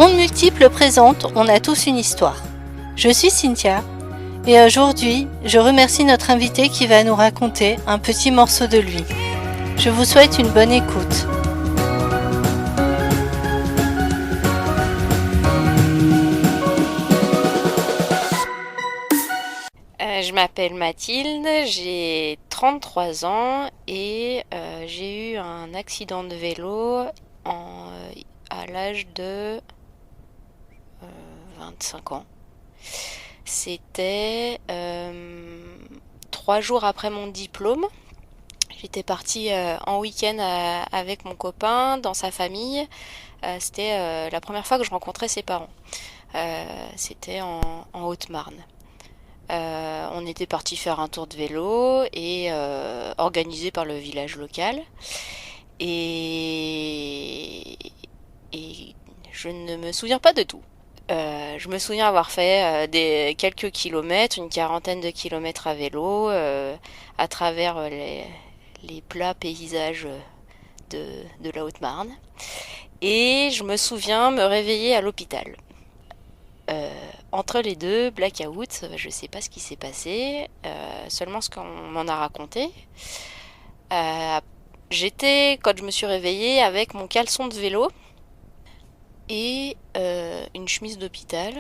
Ondes multiples présente On a tous une histoire. Je suis Cynthia et aujourd'hui, je remercie notre invité qui va nous raconter un petit morceau de lui. Je vous souhaite une bonne écoute. Je m'appelle Mathilde, j'ai 33 ans et j'ai eu un accident de vélo à l'âge de 25 ans. C'était 3 jours après mon diplôme. J'étais partie en week-end avec mon copain dans sa famille. C'était la première fois que je rencontrais ses parents. C'était en Haute-Marne. On était parti faire un tour de vélo et organisé par le village local. Et je ne me souviens pas de tout. Je me souviens avoir fait quelques kilomètres, une quarantaine de kilomètres à vélo, à travers les plats paysages de la Haute-Marne. Et je me souviens me réveiller à l'hôpital. Entre les deux, blackout, je sais pas ce qui s'est passé, seulement ce qu'on m'en a raconté. J'étais, quand je me suis réveillée, avec mon caleçon de vélo et une chemise d'hôpital.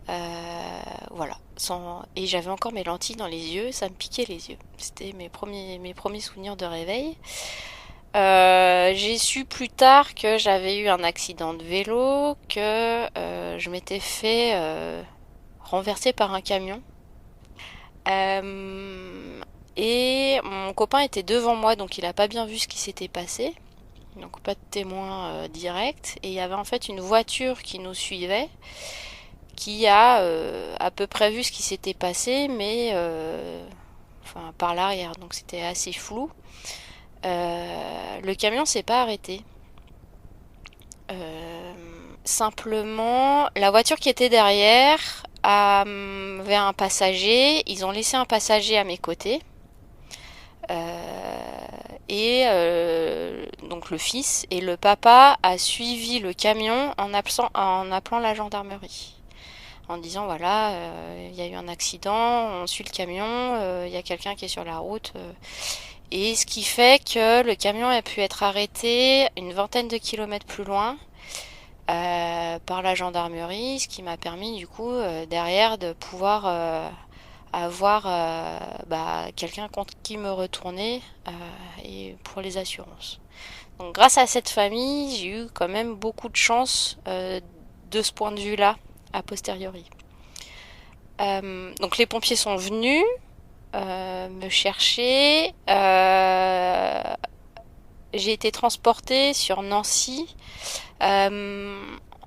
Voilà. Et j'avais encore mes lentilles dans les yeux, ça me piquait les yeux. C'était mes premiers souvenirs de réveil. J'ai su plus tard que j'avais eu un accident de vélo, que je m'étais fait renverser par un camion. Et mon copain était devant moi, donc il n'a pas bien vu ce qui s'était passé. Donc pas de témoin direct. Et il y avait en fait une voiture qui nous suivait, qui a à peu près vu ce qui s'était passé, mais enfin, par l'arrière. Donc c'était assez flou. Le camion s'est pas arrêté. Simplement, la voiture qui était derrière avait un passager. Ils ont laissé un passager à mes côtés. Donc le fils et le papa a suivi le camion en appelant la gendarmerie. En disant voilà, il y a eu un accident, on suit le camion, il y a quelqu'un qui est sur la route. Et ce qui fait que le camion a pu être arrêté une vingtaine de kilomètres plus loin par la gendarmerie, ce qui m'a permis du coup derrière de pouvoir avoir quelqu'un contre qui me retourner et pour les assurances. Donc grâce à cette famille, j'ai eu quand même beaucoup de chance de ce point de vue-là, a posteriori. Donc les pompiers sont venus me chercher. J'ai été transportée sur Nancy.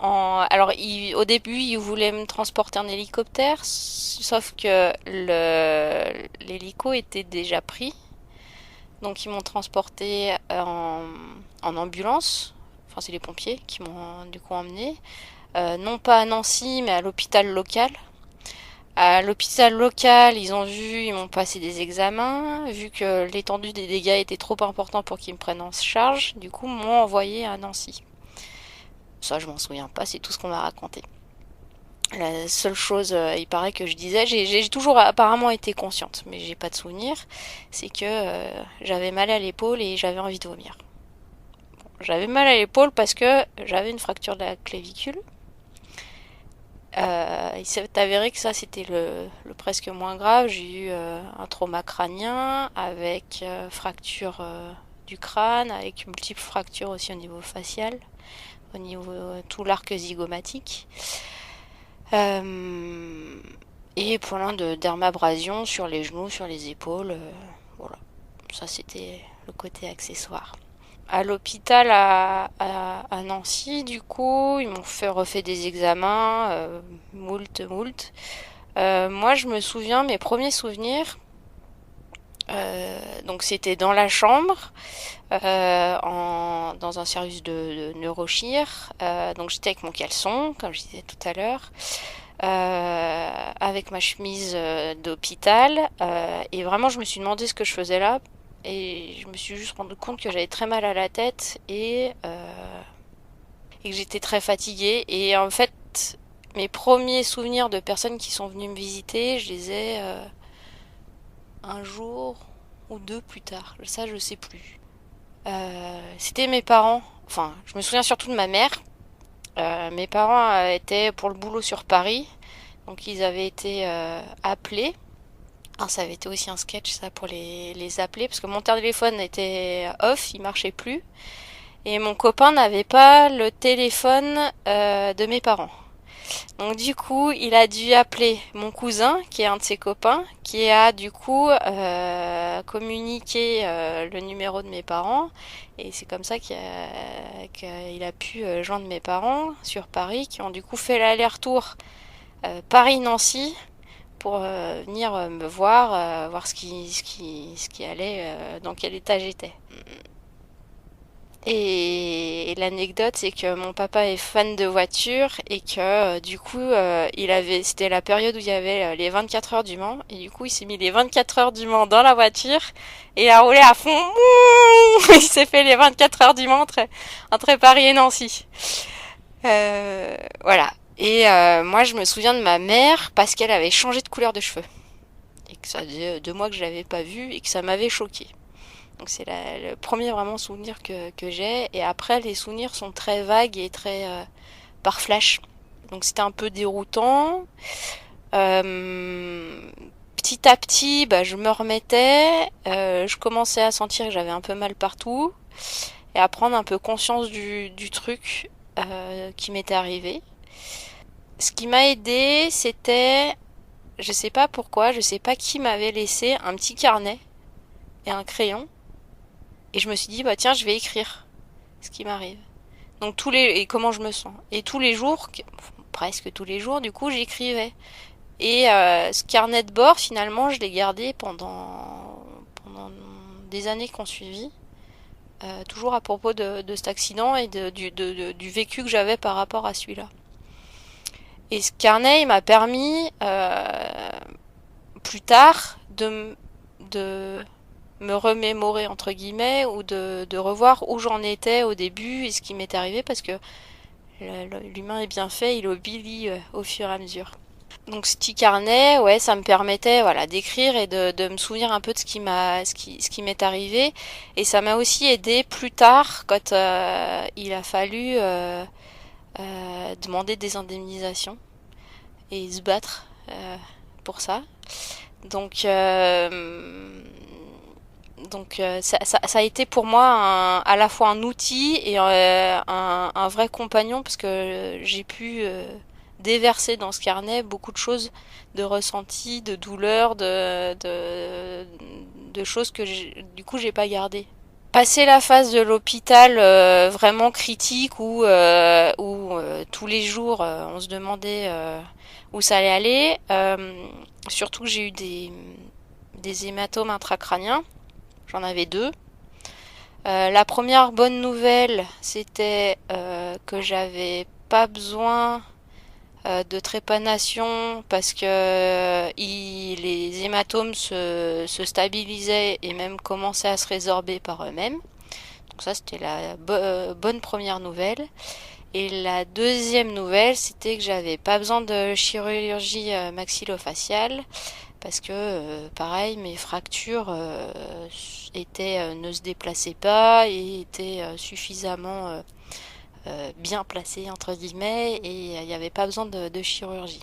Au début, ils voulaient me transporter en hélicoptère, sauf que l'hélico était déjà pris. Donc ils m'ont transportée en ambulance. Enfin, c'est les pompiers qui m'ont du coup emmenée. Non pas à Nancy, mais à l'hôpital local. À l'hôpital local, ils m'ont passé des examens, vu que l'étendue des dégâts était trop important pour qu'ils me prennent en charge, du coup, m'ont envoyé à Nancy. Ça, je m'en souviens pas, c'est tout ce qu'on m'a raconté. La seule chose, il paraît que je disais, j'ai toujours apparemment été consciente, mais j'ai pas de souvenir, c'est que j'avais mal à l'épaule et j'avais envie de vomir. Bon, j'avais mal à l'épaule parce que j'avais une fracture de la clavicule. Il s'est avéré que ça c'était le presque moins grave. J'ai eu un trauma crânien avec fracture du crâne, avec multiples fractures aussi au niveau facial, au niveau tout l'arc zygomatique. Et plein de dermabrasions sur les genoux, sur les épaules. Voilà, ça c'était le côté accessoire. À l'hôpital à Nancy, du coup, ils m'ont refait des examens, moult. Moi, je me souviens, mes premiers souvenirs, donc c'était dans la chambre, dans un service de neurochir. Donc j'étais avec mon caleçon, comme je disais tout à l'heure, avec ma chemise d'hôpital, et vraiment, je me suis demandé ce que je faisais là. Et je me suis juste rendu compte que j'avais très mal à la tête et et que j'étais très fatiguée. Et en fait, mes premiers souvenirs de personnes qui sont venues me visiter, je les ai un jour ou deux plus tard. Ça, je sais plus. C'était mes parents. Enfin, je me souviens surtout de ma mère. Mes parents étaient pour le boulot sur Paris. Donc, ils avaient été appelés. Alors, ça avait été aussi un sketch, ça, pour les appeler. Parce que mon téléphone était off, il marchait plus. Et mon copain n'avait pas le téléphone de mes parents. Donc du coup, il a dû appeler mon cousin, qui est un de ses copains, qui a du coup communiqué le numéro de mes parents. Et c'est comme ça qu'il a pu joindre mes parents sur Paris, qui ont du coup fait l'aller-retour Paris-Nancy pour venir me voir, voir ce qui allait, dans quel état j'étais. Et l'anecdote, c'est que mon papa est fan de voitures et que du coup, c'était la période où il y avait les 24 heures du Mans et du coup, il s'est mis les 24 heures du Mans dans la voiture et il a roulé à fond. Il s'est fait les 24 heures du Mans entre Paris et Nancy. Voilà. Et moi, je me souviens de ma mère parce qu'elle avait changé de couleur de cheveux et que ça faisait 2 mois que je l'avais pas vue et que ça m'avait choquée. Donc c'est le premier vraiment souvenir que j'ai. Et après, les souvenirs sont très vagues et très par flash. Donc c'était un peu déroutant. Petit à petit, bah, je me remettais. Je commençais à sentir que j'avais un peu mal partout. Et à prendre un peu conscience du truc qui m'était arrivé. Ce qui m'a aidé, c'était... Je sais pas pourquoi, je sais pas qui m'avait laissé un petit carnet et un crayon. Et je me suis dit, bah tiens, je vais écrire ce qui m'arrive. Donc et comment je me sens. Et tous les jours, presque tous les jours, du coup, j'écrivais. Et ce carnet de bord, finalement, je l'ai gardé pendant des années qui ont suivi. Toujours à propos de cet accident et du vécu que j'avais par rapport à celui-là. Et ce carnet, il m'a permis, plus tard, de me remémorer entre guillemets ou de revoir où j'en étais au début et ce qui m'est arrivé parce que l'humain est bien fait, il oublie au fur et à mesure. Donc ce petit carnet, ouais, ça me permettait voilà d'écrire et de me souvenir un peu de ce qui m'est arrivé et ça m'a aussi aidé plus tard quand il a fallu demander des indemnisations et se battre pour ça. Donc ça a été pour moi à la fois un outil et un vrai compagnon parce que j'ai pu déverser dans ce carnet beaucoup de choses, de ressentis, de douleurs, de choses que du coup j'ai pas gardées. Passer la phase de l'hôpital vraiment critique où tous les jours on se demandait où ça allait aller, surtout que j'ai eu des hématomes intracrâniens. J'en avais 2. La première bonne nouvelle, c'était que j'avais pas besoin de trépanation parce que les hématomes se stabilisaient et même commençaient à se résorber par eux-mêmes. Donc ça, c'était la bonne première nouvelle. Et la deuxième nouvelle, c'était que j'avais pas besoin de chirurgie maxillofaciale parce que pareil, mes fractures ne se déplaçaient pas et étaient suffisamment bien placées entre guillemets et il n'y avait pas besoin de chirurgie.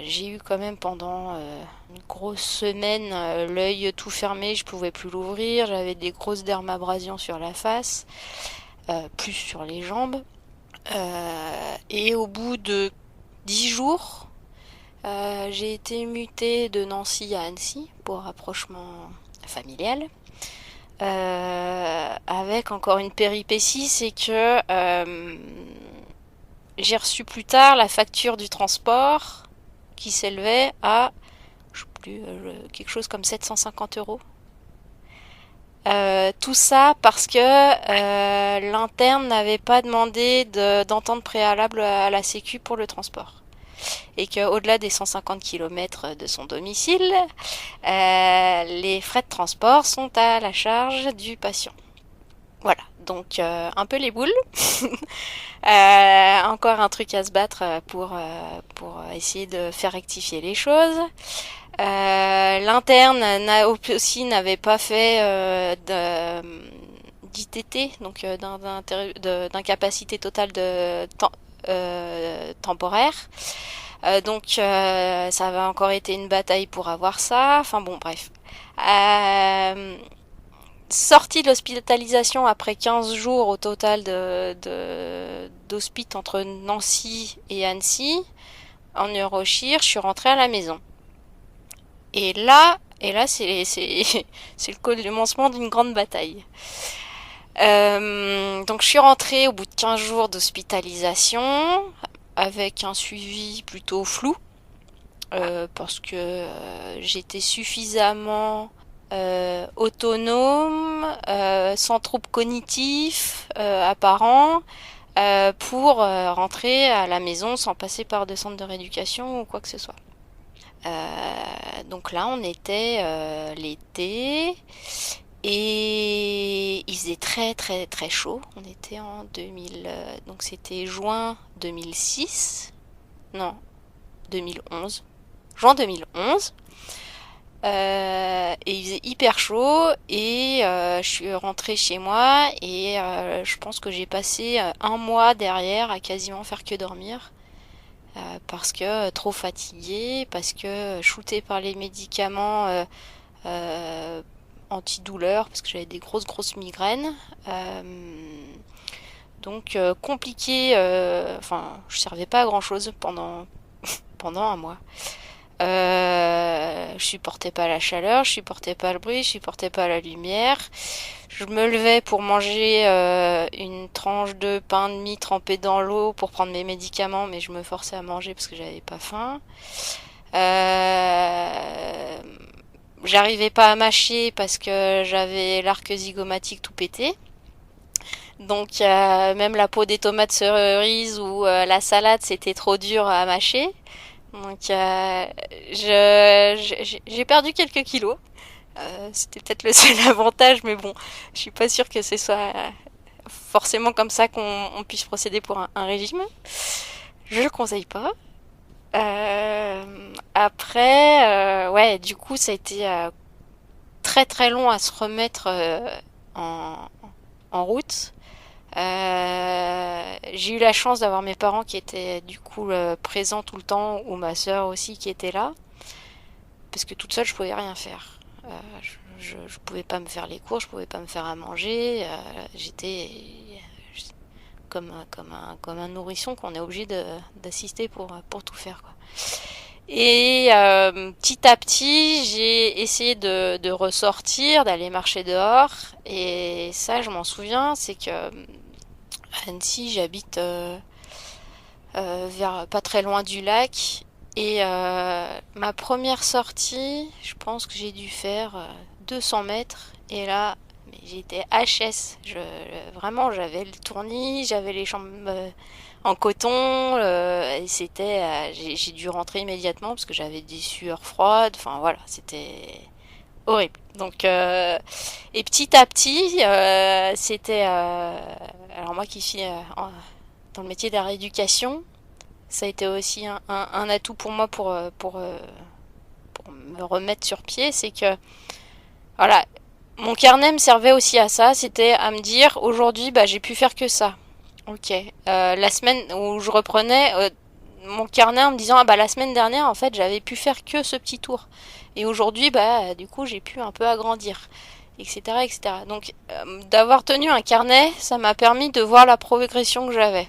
J'ai eu quand même pendant une grosse semaine l'œil tout fermé, je pouvais plus l'ouvrir, j'avais des grosses dermabrasions sur la face, plus sur les jambes. Et au bout de 10 jours, j'ai été mutée de Nancy à Annecy pour rapprochement familial. Avec encore une péripétie, c'est que j'ai reçu plus tard la facture du transport qui s'élevait à je sais plus, quelque chose comme 750 euros. Tout ça parce que l'interne n'avait pas demandé d'entente préalable à la Sécu pour le transport. Et qu'au-delà des 150 km de son domicile, les frais de transport sont à la charge du patient. Voilà, Donc un peu les boules. Encore un truc à se battre pour essayer de faire rectifier les choses. L'interne aussi n'avait pas fait d'ITT, donc d'incapacité totale de temporaire. Donc ça avait encore été une bataille pour avoir ça. Enfin bon, bref. Sortie de l'hospitalisation après 15 jours au total d'hospite entre Nancy et Annecy, en neurochir, je suis rentrée à la maison. Et là c'est le commencement d'une grande bataille. Donc je suis rentrée au bout de 15 jours d'hospitalisation avec un suivi plutôt flou parce que j'étais suffisamment autonome, sans troubles cognitifs apparents pour rentrer à la maison sans passer par des centres de rééducation ou quoi que ce soit. Donc là on était l'été et il faisait très très très chaud. On était en 2000, donc c'était juin 2006, non 2011, juin 2011. Et il faisait hyper chaud et je suis rentrée chez moi et je pense que j'ai passé un mois derrière à quasiment faire que dormir. Parce que trop fatiguée, parce que shootée par les médicaments antidouleurs, parce que j'avais des grosses migraines. Donc compliqué, enfin je servais pas à grand chose pendant un mois. Je supportais pas la chaleur, je supportais pas le bruit, je supportais pas la lumière. Je me levais pour manger une tranche de pain de mie trempé dans l'eau pour prendre mes médicaments, mais je me forçais à manger parce que j'avais pas faim. J'arrivais pas à mâcher parce que j'avais l'arc zygomatique tout pété. Donc même la peau des tomates cerises ou la salade, c'était trop dur à mâcher. Donc j'ai perdu quelques kilos. C'était peut-être le seul avantage, mais bon, je suis pas sûre que ce soit forcément comme ça qu'on puisse procéder pour un régime. Je le conseille pas. Après, ouais, du coup, ça a été très très long à se remettre en, en route. J'ai eu la chance d'avoir mes parents qui étaient du coup présents tout le temps, ou ma sœur aussi qui était là, parce que toute seule je pouvais rien faire. Je pouvais pas me faire les cours, je pouvais pas me faire à manger. J'étais comme un nourrisson qu'on est obligé d'assister pour tout faire, quoi. Et petit à petit, j'ai essayé de ressortir, d'aller marcher dehors. Et ça, je m'en souviens, c'est que à Annecy, j'habite vers pas très loin du lac. Et ma première sortie, je pense que j'ai dû faire 200 mètres. Et là, mais j'étais HS. Vraiment, j'avais le tournis, j'avais les jambes en coton. Et c'était, j'ai dû rentrer immédiatement parce que j'avais des sueurs froides. Enfin voilà, c'était horrible. Donc, et petit à petit, c'était, alors moi qui suis dans le métier de la rééducation, ça a été aussi un atout pour moi pour me remettre sur pied. C'est que, voilà, mon carnet me servait aussi à ça. C'était à me dire, aujourd'hui, bah, j'ai pu faire que ça. Ok. La semaine où je reprenais mon carnet en me disant, ah bah, la semaine dernière, en fait, j'avais pu faire que ce petit tour. Et aujourd'hui, bah, du coup, j'ai pu un peu agrandir, etc., etc. Donc, d'avoir tenu un carnet, ça m'a permis de voir la progression que j'avais.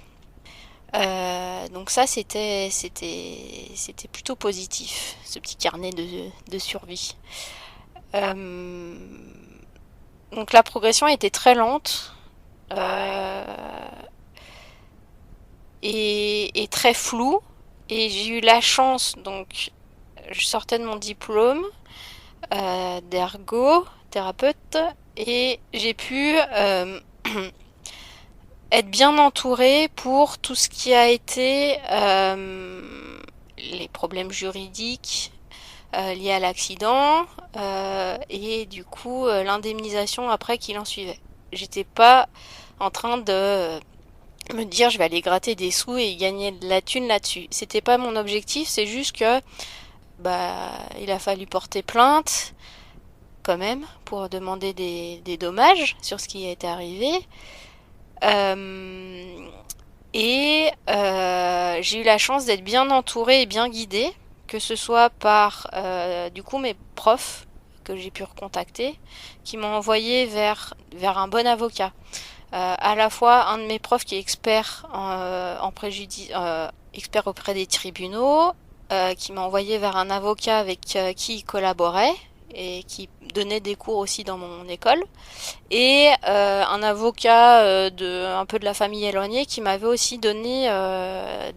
Donc ça, c'était plutôt positif, ce petit carnet de survie. Donc la progression était très lente et très floue. Et j'ai eu la chance, donc je sortais de mon diplôme d'ergo, thérapeute, et j'ai pu être bien entourée pour tout ce qui a été les problèmes juridiques liés à l'accident et du coup l'indemnisation après qu'il en suivait. J'étais pas en train de me dire je vais aller gratter des sous et gagner de la thune là-dessus. C'était pas mon objectif, c'est juste que il a fallu porter plainte quand même pour demander des dommages sur ce qui était arrivé. J'ai eu la chance d'être bien entourée et bien guidée, que ce soit par du coup mes profs que j'ai pu recontacter, qui m'ont envoyé vers un bon avocat. À la fois un de mes profs qui est expert en préjudice, expert auprès des tribunaux, qui m'a envoyé vers un avocat avec qui il collaborait et qui donnait des cours aussi dans mon école, et un avocat un peu de la famille éloignée qui m'avait aussi donné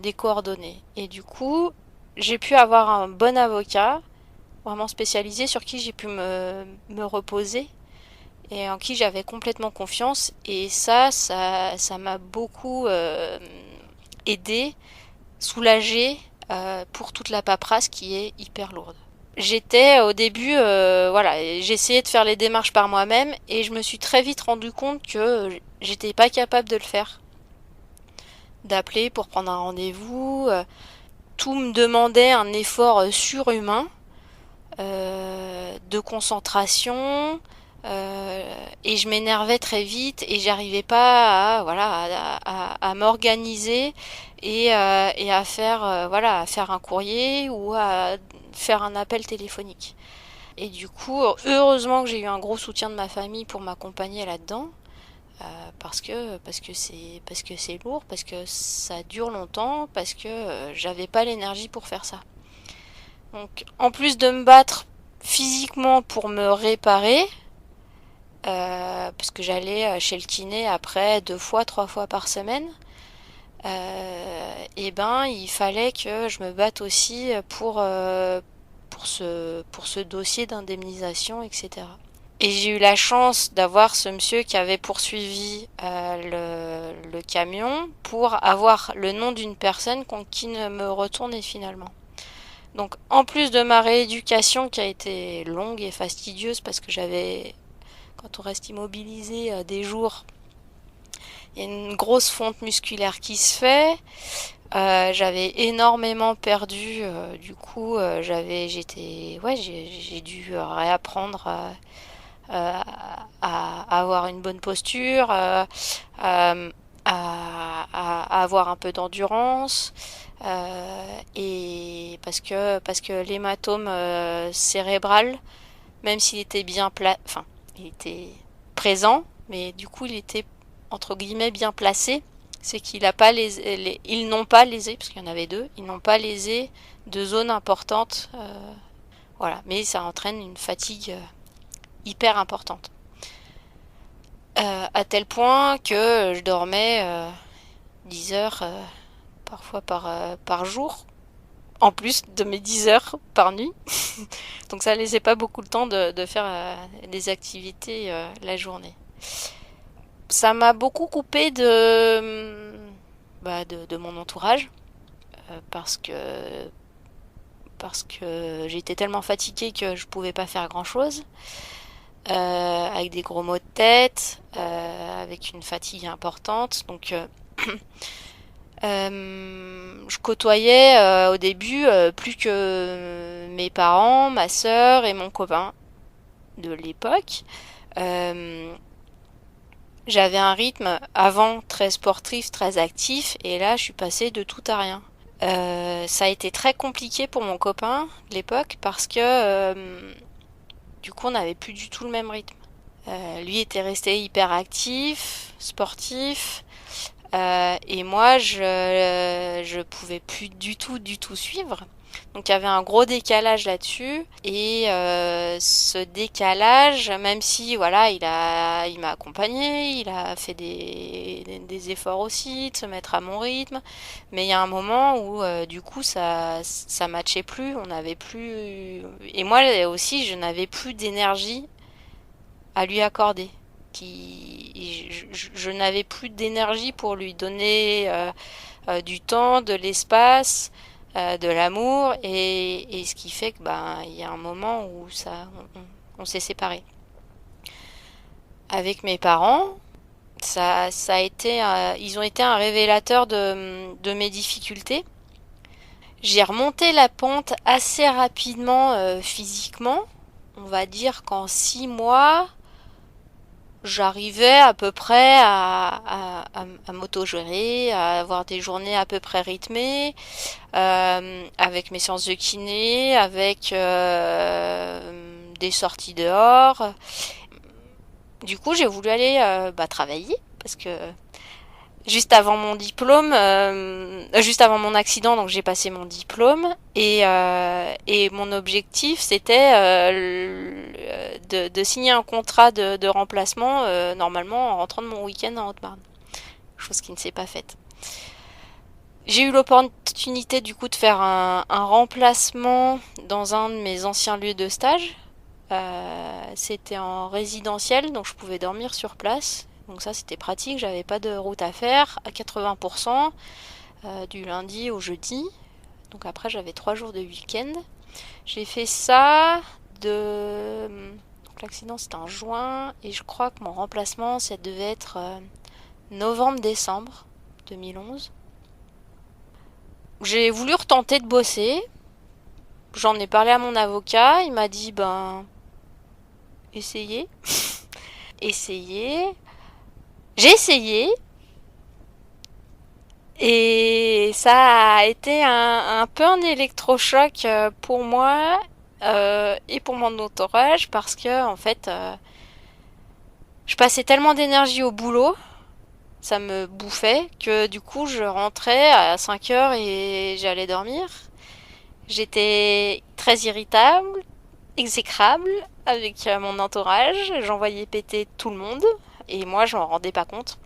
des coordonnées. Et du coup, j'ai pu avoir un bon avocat vraiment spécialisé sur qui j'ai pu me reposer et en qui j'avais complètement confiance. Et ça m'a beaucoup aidé, soulagé pour toute la paperasse qui est hyper lourde. J'étais au début, j'essayais de faire les démarches par moi-même et je me suis très vite rendu compte que j'étais pas capable de le faire. D'appeler pour prendre un rendez-vous, tout me demandait un effort surhumain, de concentration, et je m'énervais très vite et j'arrivais pas à m'organiser et à faire à faire un courrier ou à faire un appel téléphonique. Et du coup, heureusement que j'ai eu un gros soutien de ma famille pour m'accompagner là-dedans, parce que c'est lourd, parce que ça dure longtemps, parce que j'avais pas l'énergie pour faire ça. Donc, en plus de me battre physiquement pour me réparer, parce que j'allais chez le kiné après 2 fois, 3 fois par semaine, il fallait que je me batte aussi pour ce dossier d'indemnisation, etc. Et j'ai eu la chance d'avoir ce monsieur qui avait poursuivi le camion pour avoir le nom d'une personne qui ne me retournait finalement. Donc en plus de ma rééducation qui a été longue et fastidieuse parce que quand on reste immobilisé des jours, il y a une grosse fonte musculaire qui se fait. J'avais énormément perdu, j'ai dû réapprendre à avoir une bonne posture, à avoir un peu d'endurance, et parce que l'hématome cérébral, même s'il était il était présent, mais du coup il était entre guillemets bien placé, c'est qu'ils n'ont pas lésé, parce qu'il y en avait 2, ils n'ont pas lésé de zones importantes, mais ça entraîne une fatigue hyper importante. À tel point que je dormais 10 heures parfois par jour, en plus de mes 10 heures par nuit. Donc ça ne laissait pas beaucoup le temps de faire des activités la journée. Ça m'a beaucoup coupé de mon entourage, parce que j'étais tellement fatiguée que je pouvais pas faire grand chose, avec des gros maux de tête, avec une fatigue importante. Donc je côtoyais au début plus que mes parents, ma sœur et mon copain de l'époque. J'avais un rythme avant très sportif, très actif, et là je suis passée de tout à rien. Ça a été très compliqué pour mon copain de l'époque parce que du coup on n'avait plus du tout le même rythme. Lui était resté hyper actif, sportif, et moi je pouvais plus du tout suivre. Donc il y avait un gros décalage là-dessus, et ce décalage, même si il m'a accompagné, il a fait des efforts aussi de se mettre à mon rythme, mais il y a un moment où du coup ça matchait plus, on n'avait plus, et moi aussi je n'avais plus d'énergie à lui accorder. Je n'avais plus d'énergie pour lui donner du temps, de l'espace, de l'amour, et ce qui fait que il y a un moment où on s'est séparés. Avec mes parents, ça a été, ils ont été un révélateur de mes difficultés. J'ai remonté la pente assez rapidement physiquement. On va dire qu'en 6 mois, j'arrivais à peu près à m'auto-gérer, à avoir des journées à peu près rythmées, avec mes séances de kiné, avec des sorties dehors. Du coup, j'ai voulu aller travailler parce que juste avant mon diplôme, juste avant mon accident, donc j'ai passé mon diplôme et mon objectif c'était de signer un contrat de remplacement normalement en rentrant de mon week-end en Haute-Marne, chose qui ne s'est pas faite. J'ai eu l'opportunité du coup de faire un remplacement dans un de mes anciens lieux de stage. C'était en résidentiel, donc je pouvais dormir sur place. Donc ça c'était pratique, j'avais pas de route à faire à 80% du lundi au jeudi. Donc après j'avais 3 jours de week-end. J'ai fait ça donc l'accident c'était en juin et je crois que mon remplacement ça devait être novembre-décembre 2011. J'ai voulu retenter de bosser. J'en ai parlé à mon avocat, il m'a dit essayez. Essayez. J'ai essayé et ça a été un peu un électrochoc pour moi et pour mon entourage parce que en fait je passais tellement d'énergie au boulot, ça me bouffait que du coup je rentrais à 5 heures et j'allais dormir. J'étais très irritable, exécrable avec mon entourage, j'envoyais péter tout le monde et moi je m'en rendais pas compte.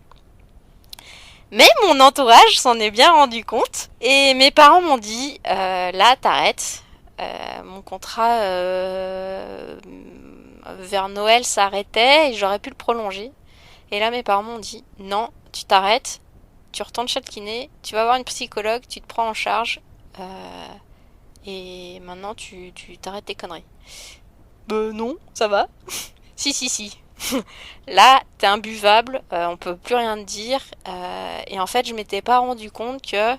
Mais mon entourage s'en est bien rendu compte et mes parents m'ont dit là t'arrêtes, mon contrat vers Noël s'arrêtait et j'aurais pu le prolonger. Et là mes parents m'ont dit non, tu t'arrêtes, tu retournes chez le kiné, tu vas voir une psychologue, tu te prends en charge et maintenant tu t'arrêtes tes conneries. Non, ça va. Si. Là, t'es imbuvable, on peut plus rien te dire. Et en fait, je m'étais pas rendu compte que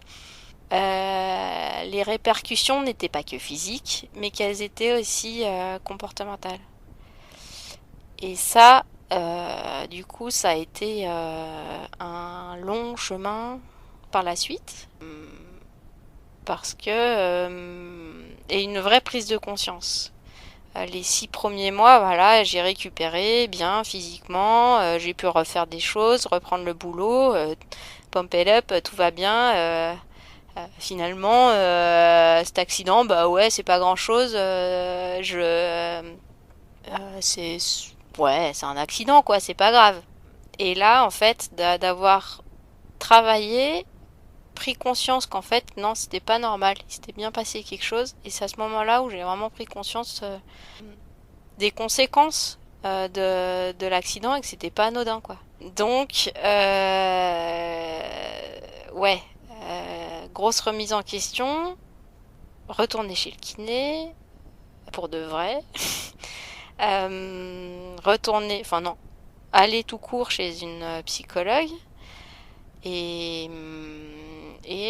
les répercussions n'étaient pas que physiques, mais qu'elles étaient aussi comportementales. Et ça, du coup, ça a été un long chemin par la suite. Parce que... et une vraie prise de conscience. Les 6 premiers mois, voilà, j'ai récupéré bien physiquement, j'ai pu refaire des choses, reprendre le boulot, pump it up, tout va bien. Finalement, cet accident, bah ouais, c'est pas grand chose. C'est ouais, c'est un accident quoi, c'est pas grave. Et là, en fait, d'avoir travaillé, pris conscience qu'en fait, non, c'était pas normal, il s'était bien passé quelque chose. Et c'est à ce moment-là où j'ai vraiment pris conscience des conséquences de l'accident et que c'était pas anodin, quoi. Donc, ouais, grosse remise en question, retourner chez le kiné, pour de vrai, retourner, enfin non, aller tout court chez une psychologue et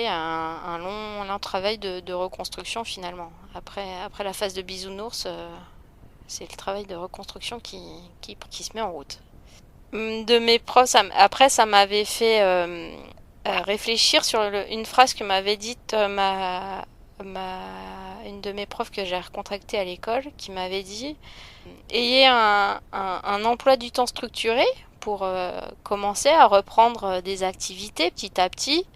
un long travail de reconstruction finalement. Après la phase de bisounours, c'est le travail de reconstruction qui se met en route. De mes profs, après ça m'avait fait réfléchir sur une phrase que m'avait dite une de mes profs que j'ai recontactée à l'école, qui m'avait dit ayez un emploi du temps structuré pour commencer à reprendre des activités petit à petit.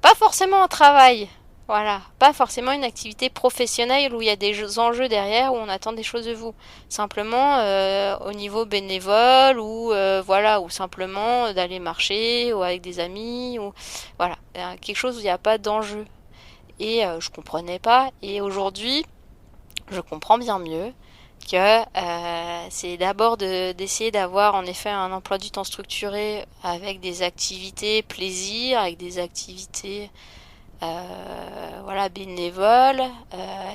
Pas forcément un travail, voilà, pas forcément une activité professionnelle où il y a des enjeux derrière, où on attend des choses de vous. Simplement au niveau bénévole ou voilà, ou simplement d'aller marcher ou avec des amis ou voilà, quelque chose où il n'y a pas d'enjeu. Et je comprenais pas. Et aujourd'hui, je comprends bien mieux que c'est d'abord d'essayer d'avoir en effet un emploi du temps structuré avec des activités plaisir, avec des activités voilà, bénévoles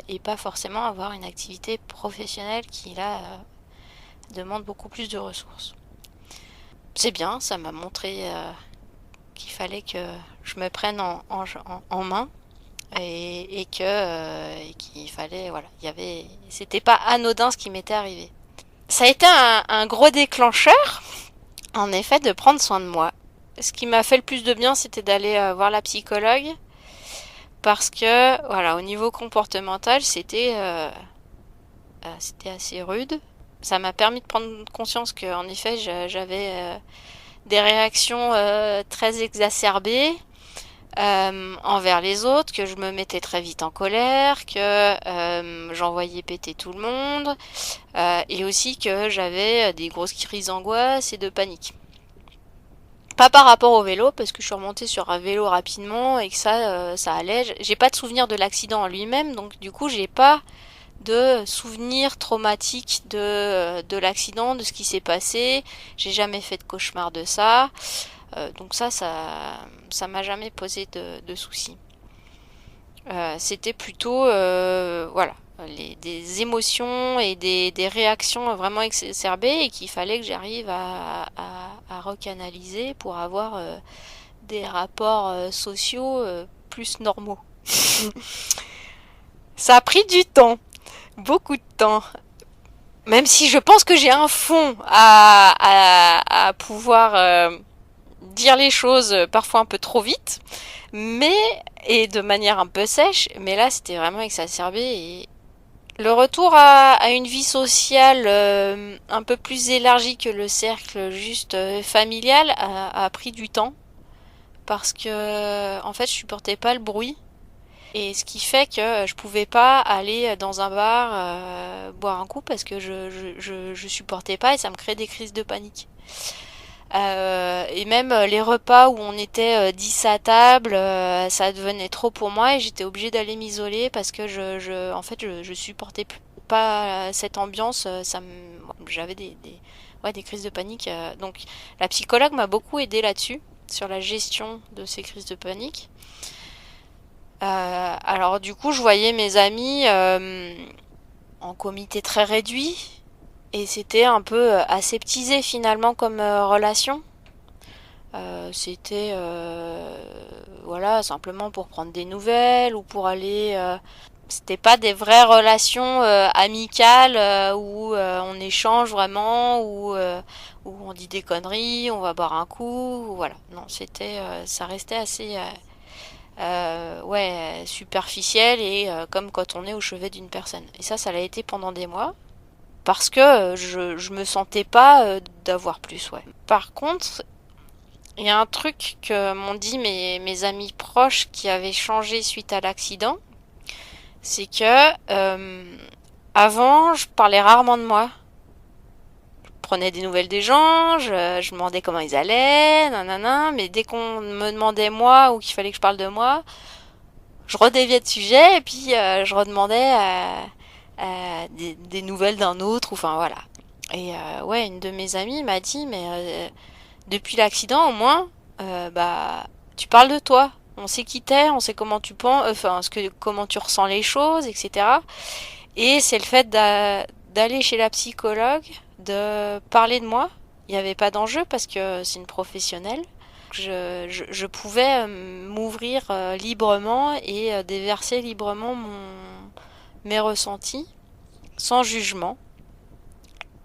et pas forcément avoir une activité professionnelle qui là demande beaucoup plus de ressources. c'est bien, ça m'a montré qu'il fallait que je me prenne en main et qu'il fallait, voilà, c'était pas anodin ce qui m'était arrivé. Ça a été un gros déclencheur, en effet, de prendre soin de moi. Ce qui m'a fait le plus de bien, c'était d'aller voir la psychologue, parce que, voilà, au niveau comportemental, c'était assez rude. Ça m'a permis de prendre conscience que, en effet, j'avais des réactions très exacerbées envers les autres, que je me mettais très vite en colère, que j'envoyais péter tout le monde, et aussi que j'avais des grosses crises d'angoisse et de panique. Pas par rapport au vélo, parce que je suis remontée sur un vélo rapidement et que ça allait. J'ai pas de souvenir de l'accident en lui-même, donc du coup j'ai pas de souvenir traumatique de l'accident, de ce qui s'est passé. J'ai jamais fait de cauchemar de ça. Donc ça m'a jamais posé de soucis. C'était plutôt, voilà, des émotions et des réactions vraiment exacerbées et qu'il fallait que j'arrive à recanaliser pour avoir des rapports sociaux plus normaux. Ça a pris du temps, beaucoup de temps. Même si je pense que j'ai un fond à pouvoir dire les choses parfois un peu trop vite, mais et de manière un peu sèche, mais là c'était vraiment exacerbé et le retour à une vie sociale un peu plus élargie que le cercle juste familial a pris du temps parce que en fait je supportais pas le bruit et ce qui fait que je pouvais pas aller dans un bar boire un coup parce que je supportais pas et ça me créait des crises de panique. Et même les repas où on était 10 à table, ça devenait trop pour moi et j'étais obligée d'aller m'isoler parce que en fait, je supportais pas cette ambiance. J'avais ouais, des crises de panique. Donc, la psychologue m'a beaucoup aidée là-dessus, sur la gestion de ces crises de panique. Alors, du coup, je voyais mes amis en comité très réduit. Et c'était un peu aseptisé finalement comme relation. C'était voilà simplement pour prendre des nouvelles ou pour aller. C'était pas des vraies relations amicales où on échange vraiment où on dit des conneries, on va boire un coup. Voilà, non, ça restait assez ouais superficiel et comme quand on est au chevet d'une personne. Et ça l'a été pendant des mois parce que je me sentais pas d'avoir plus, ouais. Par contre, il y a un truc que m'ont dit mes amis proches qui avaient changé suite à l'accident, c'est que avant, je parlais rarement de moi. Je prenais des nouvelles des gens, je demandais comment ils allaient, nanana, mais dès qu'on me demandait moi ou qu'il fallait que je parle de moi, je redéviais de sujet et puis je redemandais des nouvelles d'un autre, ou enfin voilà. Et ouais, une de mes amies m'a dit, mais depuis l'accident au moins, bah tu parles de toi. On sait qui t'es, on sait comment tu penses, enfin comment tu ressens les choses, etc. Et c'est le fait d'aller chez la psychologue, de parler de moi. Il n'y avait pas d'enjeu parce que c'est une professionnelle. Je pouvais m'ouvrir librement et déverser librement mes ressentis sans jugement.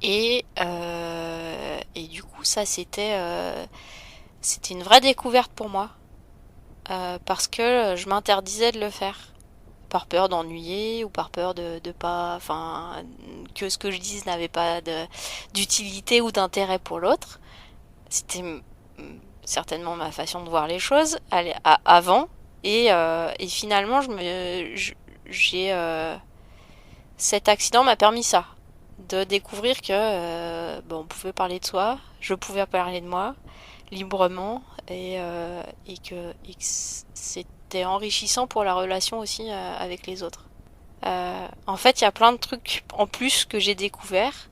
Et du coup, ça, c'était une vraie découverte pour moi. Parce que je m'interdisais de le faire. Par peur d'ennuyer ou par peur de pas. Enfin, que ce que je dise n'avait pas d'utilité ou d'intérêt pour l'autre. C'était certainement ma façon de voir les choses avant. Et finalement, cet accident m'a permis ça, de découvrir que bon, on pouvait parler de soi, je pouvais parler de moi librement et que c'était enrichissant pour la relation aussi avec les autres. En fait, il y a plein de trucs en plus que j'ai découvert,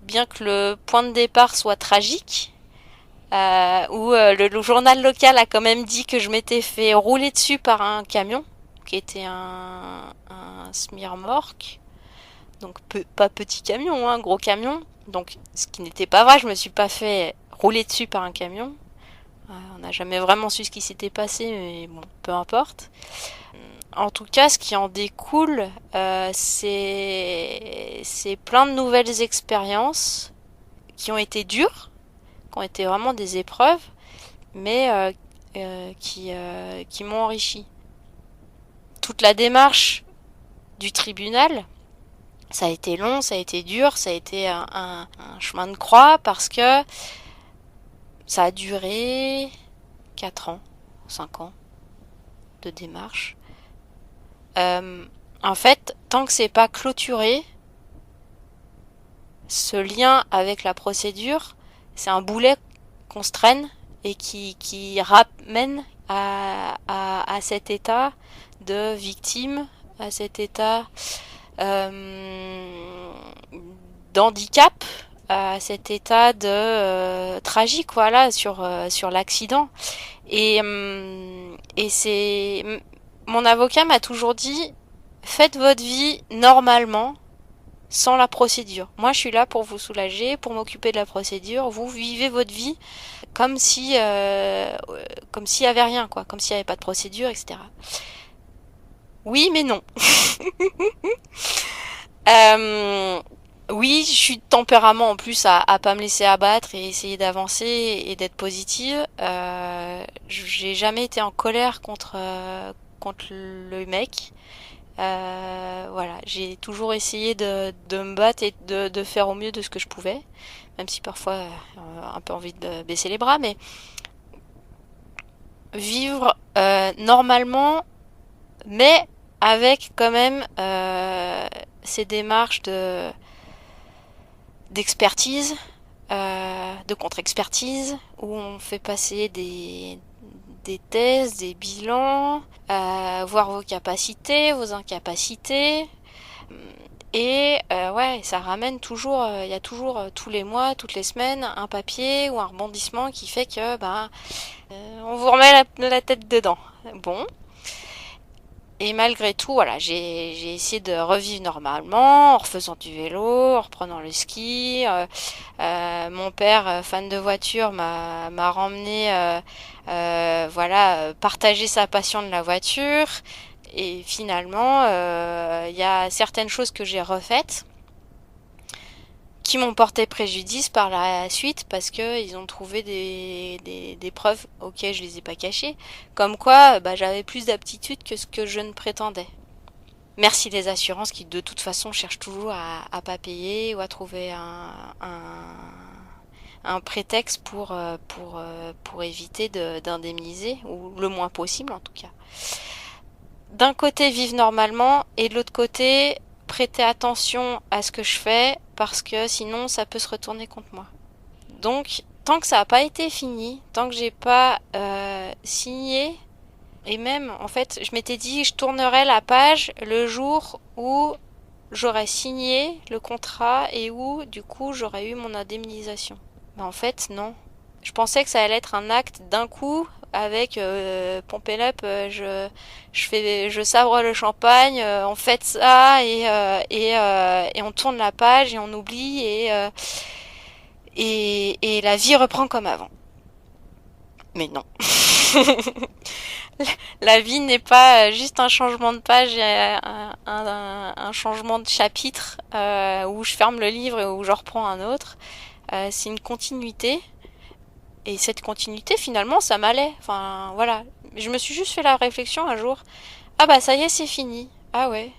bien que le point de départ soit tragique. Où le journal local a quand même dit que je m'étais fait rouler dessus par un camion qui était un semi-remorque. Donc pas petit camion, hein, gros camion. Donc ce qui n'était pas vrai, je me suis pas fait roulé dessus par un camion. On n'a jamais vraiment su ce qui s'était passé, mais bon, peu importe. En tout cas, ce qui en découle, c'est plein de nouvelles expériences qui ont été dures, qui ont été vraiment des épreuves, mais qui m'ont enrichi. Toute la démarche du tribunal, ça a été long, ça a été dur, ça a été un chemin de croix parce que ça a duré 4 ans, 5 ans de démarche. En fait, tant que c'est pas clôturé, ce lien avec la procédure, c'est un boulet qu'on se traîne et qui ramène à cet état de victime, à cet état d'handicap, à cet état de tragique, voilà, sur l'accident. Et c'est... Mon avocat m'a toujours dit, faites votre vie normalement, sans la procédure. Moi, je suis là pour vous soulager, pour m'occuper de la procédure. Vous vivez votre vie comme s'il y avait rien, quoi, comme s'il n'y avait pas de procédure, etc. Oui, mais non. Oui, je suis de tempérament en plus à pas me laisser abattre et essayer d'avancer et d'être positive. J'ai jamais été en colère contre le mec. Voilà, j'ai toujours essayé de me battre et de faire au mieux de ce que je pouvais, même si parfois un peu envie de baisser les bras, mais vivre normalement, mais avec quand même ces démarches d'expertise, de contre-expertise, où on fait passer des tests, des bilans, voir vos capacités, vos incapacités. Et ouais, ça ramène toujours, il y a toujours tous les mois, toutes les semaines, un papier ou un rebondissement qui fait que on vous remet la tête dedans. Bon. Et malgré tout, voilà, j'ai essayé de revivre normalement, en refaisant du vélo, en reprenant le ski. Mon père, fan de voiture, m'a ramené, voilà, partager sa passion de la voiture. Et finalement, il y a certaines choses que j'ai refaites qui m'ont porté préjudice par la suite parce que ils ont trouvé des preuves auxquelles je les ai pas cachées, comme quoi j'avais plus d'aptitude que ce que je ne prétendais. Merci les assurances qui de toute façon cherchent toujours à pas payer ou à trouver un prétexte pour éviter d'indemniser, ou le moins possible en tout cas. D'un côté vivre normalement et de l'autre côté prêter attention à ce que je fais parce que sinon ça peut se retourner contre moi. Donc tant que ça n'a pas été fini, tant que j'ai pas signé, et même en fait je m'étais dit je tournerai la page le jour où j'aurais signé le contrat et où du coup j'aurais eu mon indemnisation. En fait non. Je pensais que ça allait être un acte d'un coup avec pompe it up, je sabre le champagne, on fête ça et on tourne la page et on oublie et la vie reprend comme avant. Mais non. La vie n'est pas juste un changement de page, un changement de chapitre où je ferme le livre et où je reprends un autre. C'est une continuité. Et cette continuité, finalement, ça m'allait. Enfin, voilà. Je me suis juste fait la réflexion un jour. Ah bah ça y est, c'est fini. Ah ouais.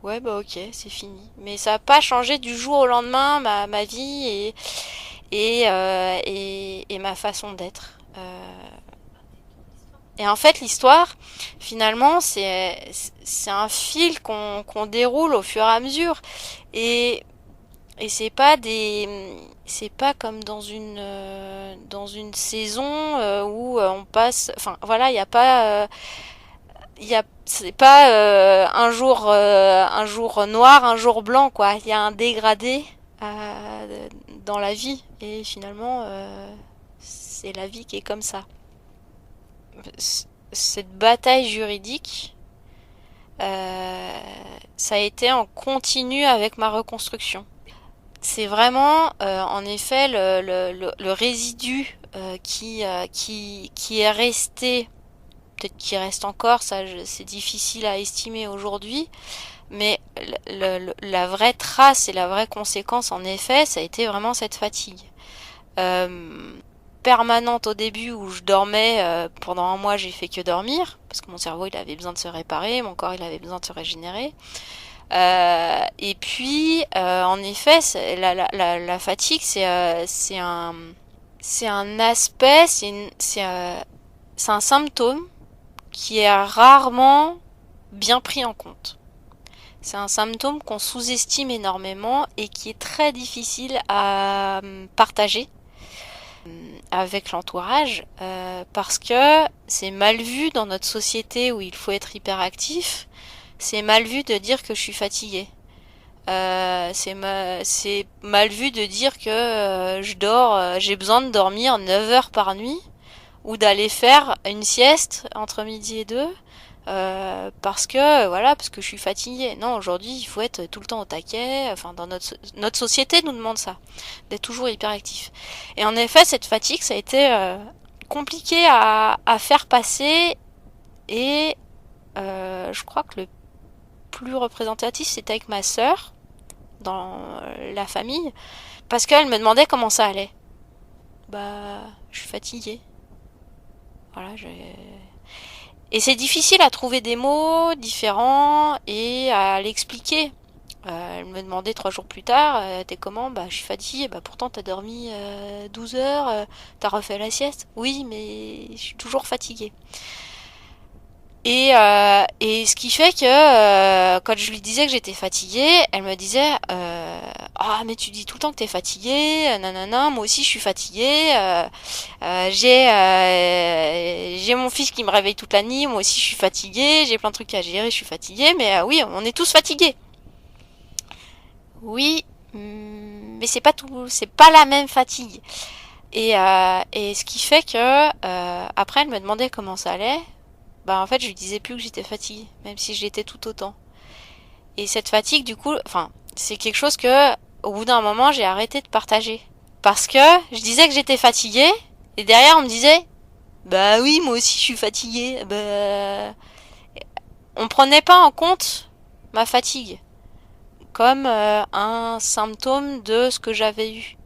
Ouais, bah ok, c'est fini. Mais ça n'a pas changé du jour au lendemain ma vie et ma façon d'être. Et en fait, l'histoire, finalement, c'est un fil qu'on déroule au fur et à mesure. Et c'est pas comme dans une saison où on passe, enfin voilà, il y a pas c'est pas un jour noir, un jour blanc, quoi. Il y a un dégradé dans la vie et finalement c'est la vie qui est comme ça. Cette bataille juridique, ça a été en continu avec ma reconstruction. c'est vraiment, en effet, le résidu qui est resté, peut-être qu'il reste encore, ça c'est difficile à estimer aujourd'hui, mais la vraie trace et la vraie conséquence, en effet, ça a été vraiment cette fatigue. Euh, Permanente au début où je dormais, pendant un mois j'ai fait que dormir, parce que mon cerveau il avait besoin de se réparer, mon corps il avait besoin de se régénérer. Et puis, en effet, la fatigue, c'est un aspect, c'est un symptôme qui est rarement bien pris en compte. C'est un symptôme qu'on sous-estime énormément et qui est très difficile à partager avec l'entourage, parce que c'est mal vu dans notre société où il faut être hyperactif. C'est mal vu de dire que je suis fatiguée. C'est mal vu de dire que je dors, j'ai besoin de dormir 9 heures par nuit ou d'aller faire une sieste entre midi et 2, parce que je suis fatiguée. Non, aujourd'hui, il faut être tout le temps au taquet. Enfin, dans notre société nous demande ça, d'être toujours hyperactif. Et en effet, cette fatigue, ça a été compliqué à faire passer. Et je crois que le plus représentatif, c'était avec ma sœur dans la famille, parce qu'elle me demandait comment ça allait. Bah, je suis fatiguée. Voilà, et c'est difficile à trouver des mots différents et à l'expliquer. Elle me demandait 3 jours plus tard, t'es comment? Bah, je suis fatiguée. Bah, pourtant, t'as dormi 12 heures, t'as refait la sieste. Oui, mais je suis toujours fatiguée. Et ce qui fait que quand je lui disais que j'étais fatiguée, elle me disait ah mais tu dis tout le temps que t'es fatiguée, nanana, moi aussi je suis fatiguée, j'ai mon fils qui me réveille toute la nuit, moi aussi je suis fatiguée, j'ai plein de trucs à gérer, je suis fatiguée, mais oui, on est tous fatigués. Oui, mais c'est pas tout, c'est pas la même fatigue. Et ce qui fait que après elle me demandait comment ça allait. Bah en fait je lui disais plus que j'étais fatiguée, même si je l'étais tout autant. Et cette fatigue du coup, enfin c'est quelque chose que au bout d'un moment j'ai arrêté de partager. Parce que je disais que j'étais fatiguée, et derrière on me disait bah oui moi aussi je suis fatiguée. Bah on prenait pas en compte ma fatigue comme un symptôme de ce que j'avais eu.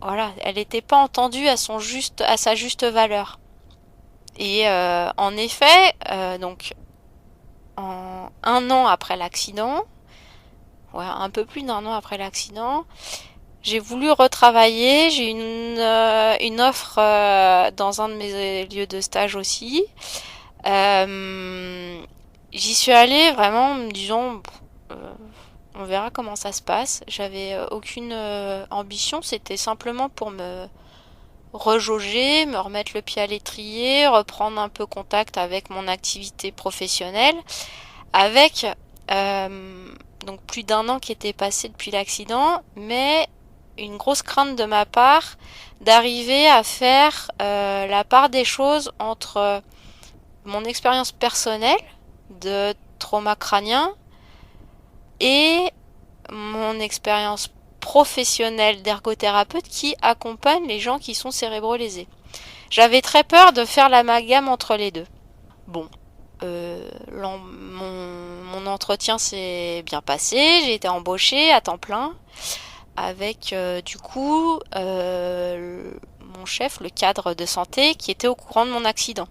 Voilà, elle n'était pas entendue à sa juste valeur. Et en effet, donc un an après l'accident, ouais, un peu plus d'un an après l'accident, j'ai voulu retravailler. J'ai eu une offre dans un de mes lieux de stage aussi. J'y suis allée vraiment en me disant, on verra comment ça se passe. J'avais aucune ambition, c'était simplement pour me rejauger, me remettre le pied à l'étrier, reprendre un peu contact avec mon activité professionnelle, avec donc plus d'un an qui était passé depuis l'accident, mais une grosse crainte de ma part d'arriver à faire la part des choses entre mon expérience personnelle de trauma crânien et mon expérience professionnelle d'ergothérapeute qui accompagne les gens qui sont cérébro-lésés. J'avais très peur de faire l'amalgame entre les deux. Bon, mon entretien s'est bien passé, j'ai été embauchée à temps plein avec du coup mon chef, le cadre de santé, qui était au courant de mon accident.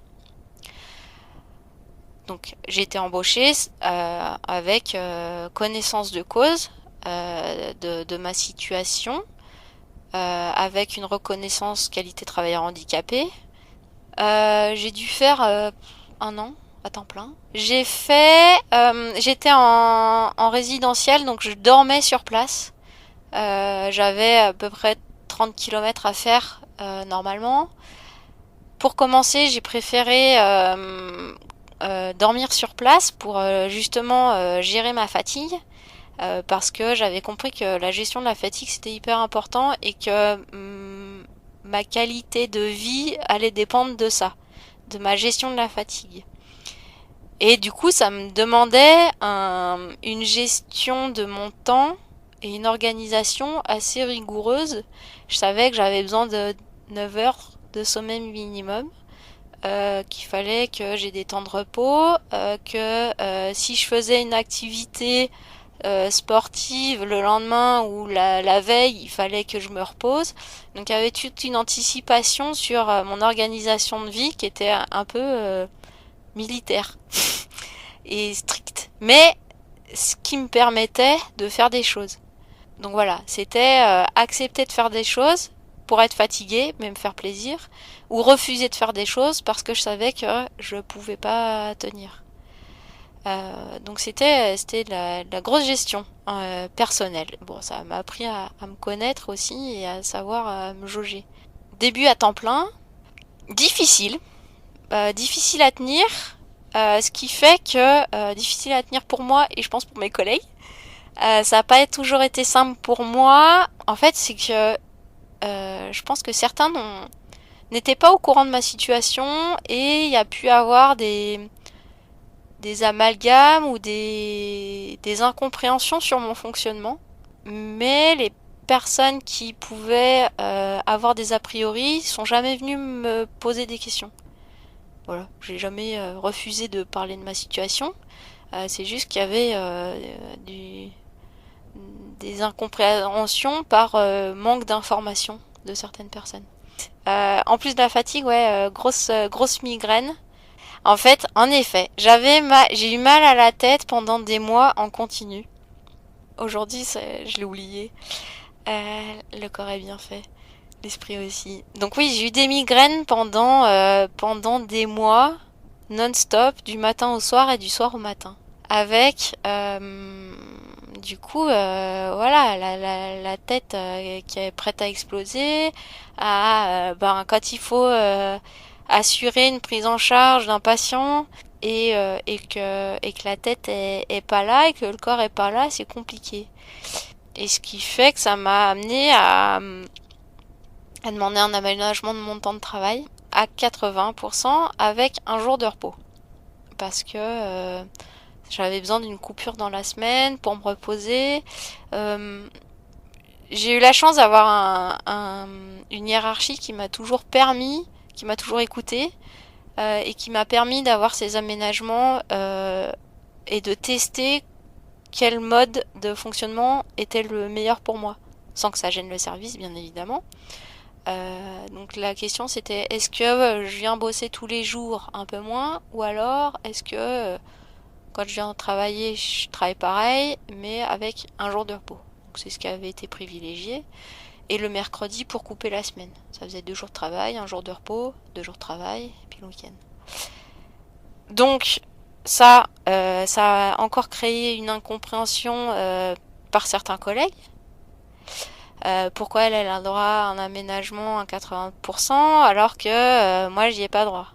Donc j'ai été embauchée avec connaissance de cause de ma situation, avec une reconnaissance qualité travailleur handicapé. J'ai dû faire un an à temps plein. J'étais en résidentiel, donc je dormais sur place. J'avais à peu près 30 km à faire normalement. Pour commencer, j'ai préféré dormir sur place pour justement gérer ma fatigue, parce que j'avais compris que la gestion de la fatigue c'était hyper important et que ma qualité de vie allait dépendre de ça, de ma gestion de la fatigue. Et du coup, ça me demandait une gestion de mon temps et une organisation assez rigoureuse. Je savais que j'avais besoin de 9 heures de sommeil minimum, qu'il fallait que j'ai des temps de repos, que si je faisais une activité sportive le lendemain ou la veille, il fallait que je me repose. Donc il y avait toute une anticipation sur mon organisation de vie qui était un peu militaire et stricte. Mais ce qui me permettait de faire des choses. Donc voilà, c'était accepter de faire des choses pour être fatigué, mais me faire plaisir, ou refuser de faire des choses parce que je savais que je pouvais pas tenir. Donc c'était la grosse gestion personnelle. Bon, ça m'a appris à me connaître aussi et à savoir me jauger. Début à temps plein, difficile, difficile à tenir, ce qui fait que difficile à tenir pour moi et je pense pour mes collègues. Ça n'a pas toujours été simple pour moi. En fait, c'est que je pense que certains n'étaient pas au courant de ma situation et il y a pu avoir des amalgames ou des incompréhensions sur mon fonctionnement. Mais les personnes qui pouvaient avoir des a priori sont jamais venues me poser des questions. Voilà, j'ai jamais refusé de parler de ma situation. C'est juste qu'il y avait des incompréhensions par manque d'information de certaines personnes. En plus de la fatigue, ouais, grosse migraine. En fait, en effet, j'ai eu mal à la tête pendant des mois en continu. Aujourd'hui, je l'ai oublié. Le corps est bien fait, l'esprit aussi. Donc oui, j'ai eu des migraines pendant des mois, non-stop, du matin au soir et du soir au matin. Avec, du coup, voilà, la tête qui est prête à exploser. Quand il faut assurer une prise en charge d'un patient et que la tête est pas là et que le corps est pas là, c'est compliqué. Et ce qui fait que ça m'a amené à demander un aménagement de mon temps de travail à 80% avec un jour de repos. Parce que j'avais besoin d'une coupure dans la semaine pour me reposer. J'ai eu la chance d'avoir une hiérarchie qui m'a toujours écouté et qui m'a permis d'avoir ces aménagements et de tester quel mode de fonctionnement était le meilleur pour moi, sans que ça gêne le service, bien évidemment. Donc la question c'était, est-ce que je viens bosser tous les jours un peu moins, ou alors est-ce que quand je viens travailler, je travaille pareil, mais avec un jour de repos. Donc c'est ce qui avait été privilégié. Et le mercredi pour couper la semaine. Ça faisait 2 jours de travail, un jour de repos, 2 jours de travail, et puis le week-end. Donc ça a encore créé une incompréhension par certains collègues. Pourquoi elle a le droit à un aménagement à 80% alors que moi j'y ai pas droit.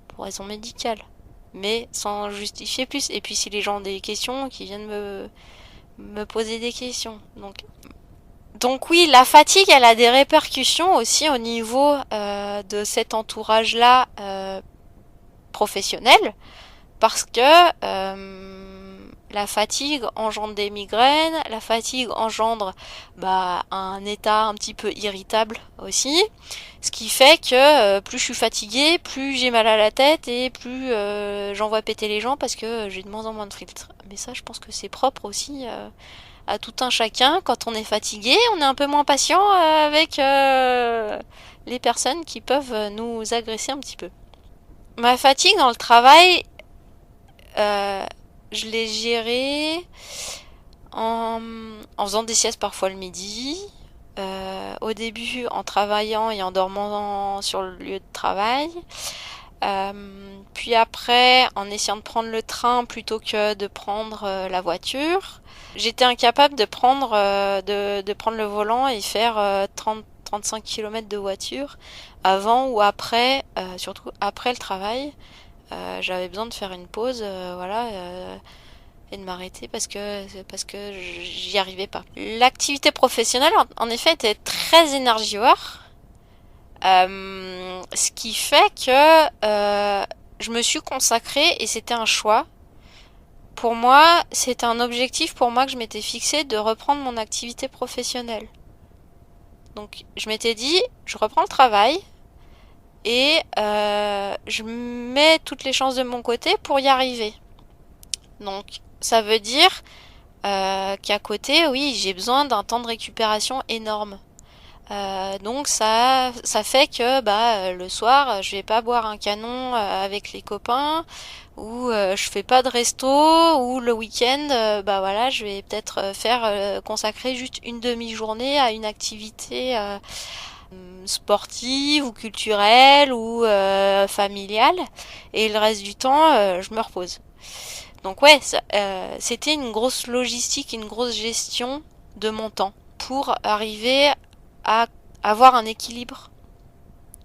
Pour raison médicale. Mais sans justifier plus. Et puis si les gens ont des questions, qui viennent me poser des questions. Donc oui, la fatigue, elle a des répercussions aussi au niveau de cet entourage-là professionnel, parce que la fatigue engendre des migraines, la fatigue engendre un état un petit peu irritable aussi, ce qui fait que plus je suis fatiguée, plus j'ai mal à la tête et plus j'envoie péter les gens parce que j'ai de moins en moins de filtres. Mais ça, je pense que c'est propre aussi à tout un chacun. Quand on est fatigué, on est un peu moins patient avec les personnes qui peuvent nous agresser un petit peu. Ma fatigue dans le travail, je l'ai gérée en faisant des siestes parfois le midi. Au début, en travaillant et en dormant sur le lieu de travail. Puis après, en essayant de prendre le train plutôt que de prendre la voiture. J'étais incapable de prendre le volant et faire 30-35 km de voiture avant ou après, surtout après le travail. J'avais besoin de faire une pause, et de m'arrêter parce que j'y arrivais pas. L'activité professionnelle, en effet, était très énergivore. Ce qui fait que je me suis consacrée, et c'était un choix, pour moi, c'est un objectif pour moi que je m'étais fixé de reprendre mon activité professionnelle. Donc je m'étais dit, je reprends le travail et je mets toutes les chances de mon côté pour y arriver. Donc ça veut dire qu'à côté, oui, j'ai besoin d'un temps de récupération énorme. Donc ça fait que le soir, je vais pas boire un canon avec les copains, ou je fais pas de resto, ou le week-end, voilà, je vais peut-être consacrer juste une demi-journée à une activité sportive ou culturelle ou familiale, et le reste du temps, je me repose. Donc ouais, c'était une grosse logistique, une grosse gestion de mon temps pour arriver à avoir un équilibre.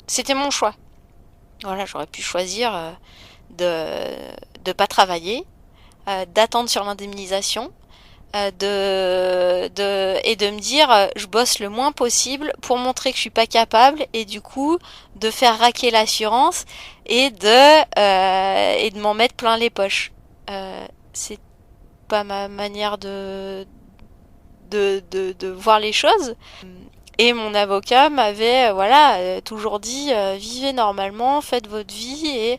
C'était mon choix. Voilà, j'aurais pu choisir de pas travailler, d'attendre sur l'indemnisation, et de me dire je bosse le moins possible pour montrer que je suis pas capable et du coup de faire raquer l'assurance et de m'en mettre plein les poches. C'est pas ma manière de voir les choses. Et mon avocat m'avait toujours dit vivez normalement, faites votre vie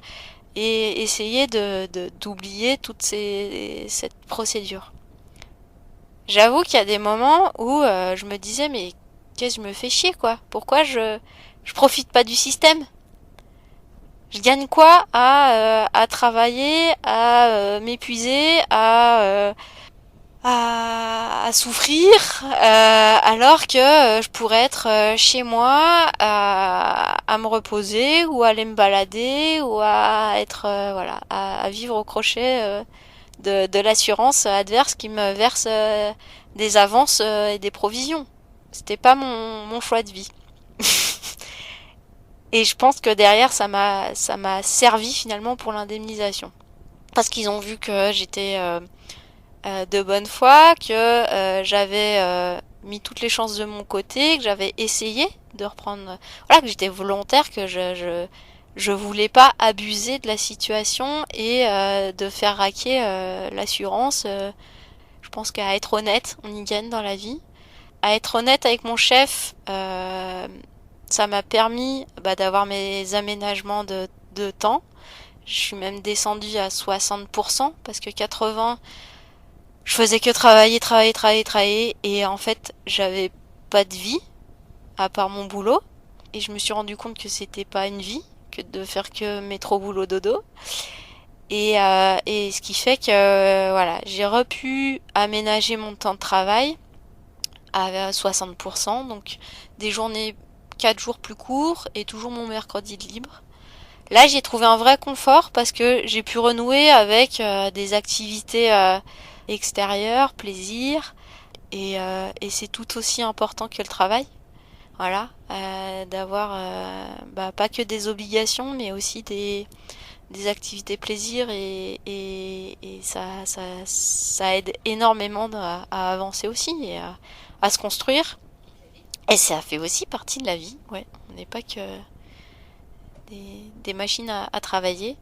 et essayez d'oublier cette procédure. J'avoue qu'il y a des moments où je me disais mais qu'est-ce que je me fais chier quoi? Pourquoi je profite pas du système? Je gagne quoi à travailler, à m'épuiser, à souffrir, alors que je pourrais être chez moi à me reposer ou aller me balader ou à être à vivre au crochet de l'assurance adverse qui me verse des avances et des provisions. C'était pas mon choix de vie. Et je pense que derrière ça m'a servi finalement pour l'indemnisation. Parce qu'ils ont vu que j'étais de bonne foi, que j'avais mis toutes les chances de mon côté, que j'avais essayé de reprendre, que j'étais volontaire, que je voulais pas abuser de la situation et de faire raquer l'assurance. Je pense qu'à être honnête, on y gagne dans la vie. À être honnête avec mon chef, ça m'a permis d'avoir mes aménagements de temps. Je suis même descendue à 60% parce que 80%, je faisais que travailler et en fait, j'avais pas de vie à part mon boulot et je me suis rendu compte que c'était pas une vie que de faire que métro boulot dodo et ce qui fait que j'ai repu aménager mon temps de travail à 60%, donc des journées 4 jours plus courts et toujours mon mercredi de libre. Là, j'ai trouvé un vrai confort parce que j'ai pu renouer avec des activités extérieures, plaisir, et c'est tout aussi important que le travail. Voilà, d'avoir pas que des obligations, mais aussi des activités plaisir et ça aide énormément à avancer aussi et à se construire. Et ça fait aussi partie de la vie, ouais. On n'est pas que des machines à travailler.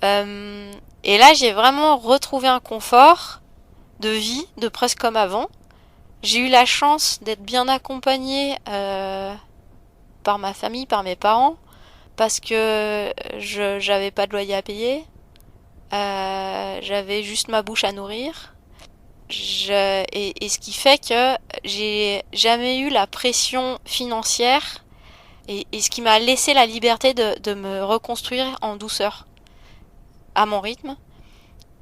Et là, j'ai vraiment retrouvé un confort de vie, de presque comme avant. J'ai eu la chance d'être bien accompagnée par ma famille, par mes parents, parce que j'avais pas de loyer à payer. J'avais juste ma bouche à nourrir. Et ce qui fait que j'ai jamais eu la pression financière et ce qui m'a laissé la liberté de me reconstruire en douceur, à mon rythme.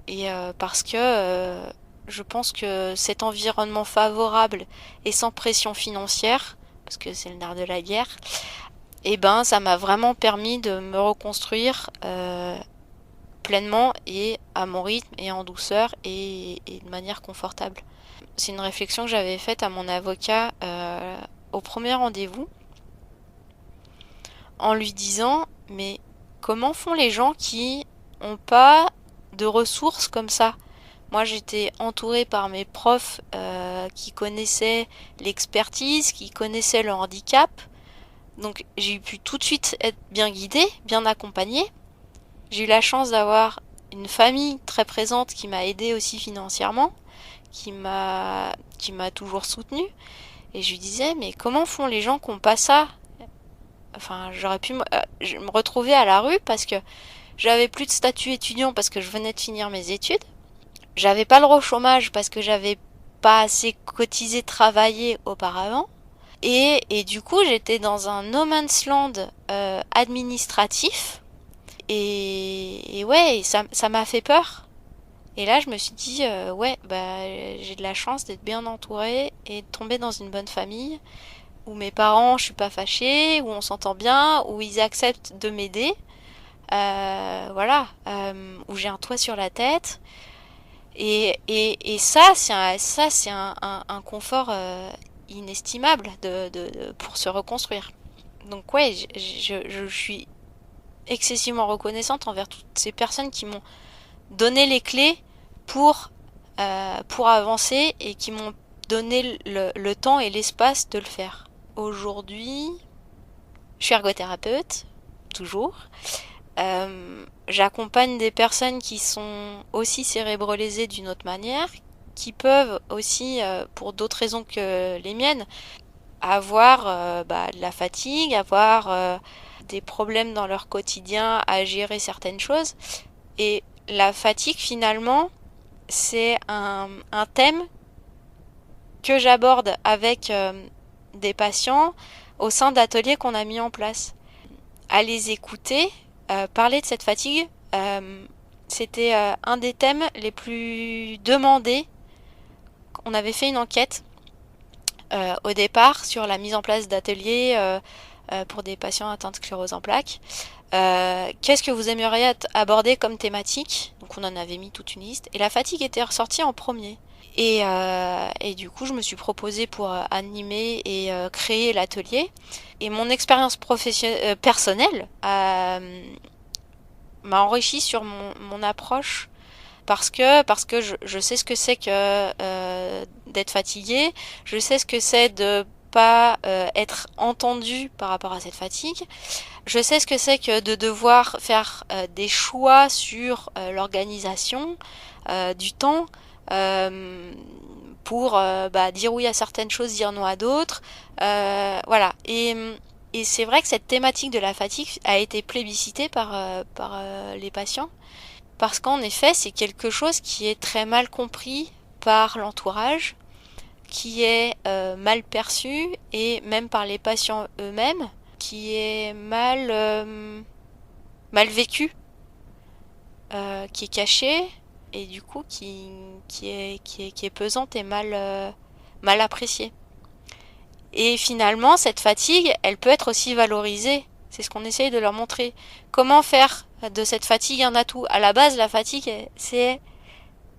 Et parce que je pense que cet environnement favorable et sans pression financière, parce que c'est le nerf de la guerre, ça m'a vraiment permis de me reconstruire pleinement et à mon rythme et en douceur et de manière confortable. C'est une réflexion que j'avais faite à mon avocat au premier rendez-vous en lui disant mais comment font les gens qui n'ont pas de ressources comme ça? Moi j'étais entourée par mes profs qui connaissaient l'expertise, qui connaissaient le handicap, donc j'ai pu tout de suite être bien guidée, bien accompagnée. J'ai eu la chance d'avoir une famille très présente qui m'a aidée aussi financièrement, qui m'a toujours soutenue. Et je lui disais, mais comment font les gens qui n'ont pas ça? Enfin, j'aurais pu me retrouver à la rue parce que j'avais plus de statut étudiant parce que je venais de finir mes études. J'avais pas le droit au chômage parce que j'avais pas assez cotisé, travaillé auparavant. Et du coup, j'étais dans un no man's land administratif. Et ouais, ça m'a fait peur. Et là, je me suis dit, ouais, bah, j'ai de la chance d'être bien entourée et de tomber dans une bonne famille où mes parents, je suis pas fâchée, où on s'entend bien, où ils acceptent de m'aider. Voilà, où j'ai un toit sur la tête. Et ça, c'est un confort inestimable pour se reconstruire. Donc ouais, je suis excessivement reconnaissante envers toutes ces personnes qui m'ont donné les clés pour avancer et qui m'ont donné le temps et l'espace de le faire. Aujourd'hui, je suis ergothérapeute, toujours. J'accompagne des personnes qui sont aussi cérébralisées d'une autre manière, qui peuvent aussi, pour d'autres raisons que les miennes, avoir de la fatigue, avoir des problèmes dans leur quotidien à gérer certaines choses. Et la fatigue, finalement, c'est un thème que j'aborde avec des patients au sein d'ateliers qu'on a mis en place. À les écouter, parler de cette fatigue, c'était un des thèmes les plus demandés. On avait fait une enquête au départ sur la mise en place d'ateliers pour des patients atteints de sclérose en plaques. Qu'est-ce que vous aimeriez aborder comme thématique? Donc on en avait mis toute une liste. Et la fatigue était ressortie en premier. Et du coup, je me suis proposée pour animer et créer l'atelier. Et mon expérience personnelle m'a enrichi sur mon approche parce que je sais ce que c'est que d'être fatiguée, je sais ce que c'est de pas être entendu par rapport à cette fatigue. Je sais ce que c'est que de devoir faire des choix sur l'organisation du temps pour dire oui à certaines choses, dire non à d'autres. Voilà. Et c'est vrai que cette thématique de la fatigue a été plébiscitée par les patients parce qu'en effet, c'est quelque chose qui est très mal compris par l'entourage, qui est mal perçu et même par les patients eux-mêmes, qui est mal vécu, qui est caché et du coup qui est pesante et mal appréciée. Et finalement, cette fatigue, elle peut être aussi valorisée. C'est ce qu'on essaye de leur montrer. Comment faire de cette fatigue un atout? À la base, la fatigue, c'est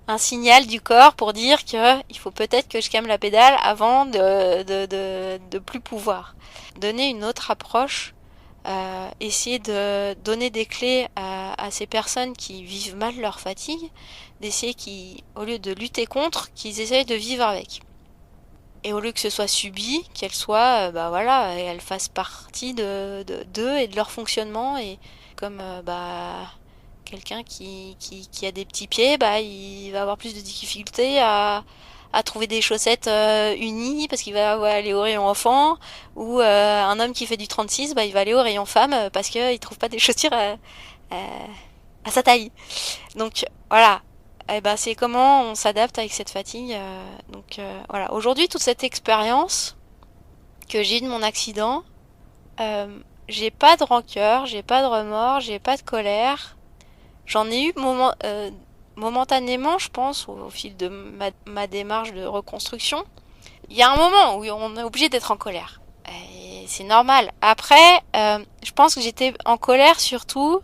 un signal du corps pour dire que il faut peut-être que je calme la pédale avant de plus pouvoir. Donner une autre approche, essayer de donner des clés à ces personnes qui vivent mal leur fatigue, d'essayer au lieu de lutter contre, qu'ils essayent de vivre avec. Et au lieu que ce soit subi, qu'elle soit, elle fasse partie d'eux et de leur fonctionnement. Et comme quelqu'un qui a des petits pieds, il va avoir plus de difficultés à trouver des chaussettes unies parce qu'il va aller au rayon enfant. Ou un homme qui fait du 36, il va aller au rayon femme parce qu'il trouve pas des chaussures à sa taille. Donc voilà. C'est comment on s'adapte avec cette fatigue. Voilà. Aujourd'hui, toute cette expérience que j'ai de mon accident, j'ai pas de rancœur, j'ai pas de remords, j'ai pas de colère. J'en ai eu momentanément, je pense, au fil de ma démarche de reconstruction. Il y a un moment où on est obligé d'être en colère. Et c'est normal. Après, je pense que j'étais en colère surtout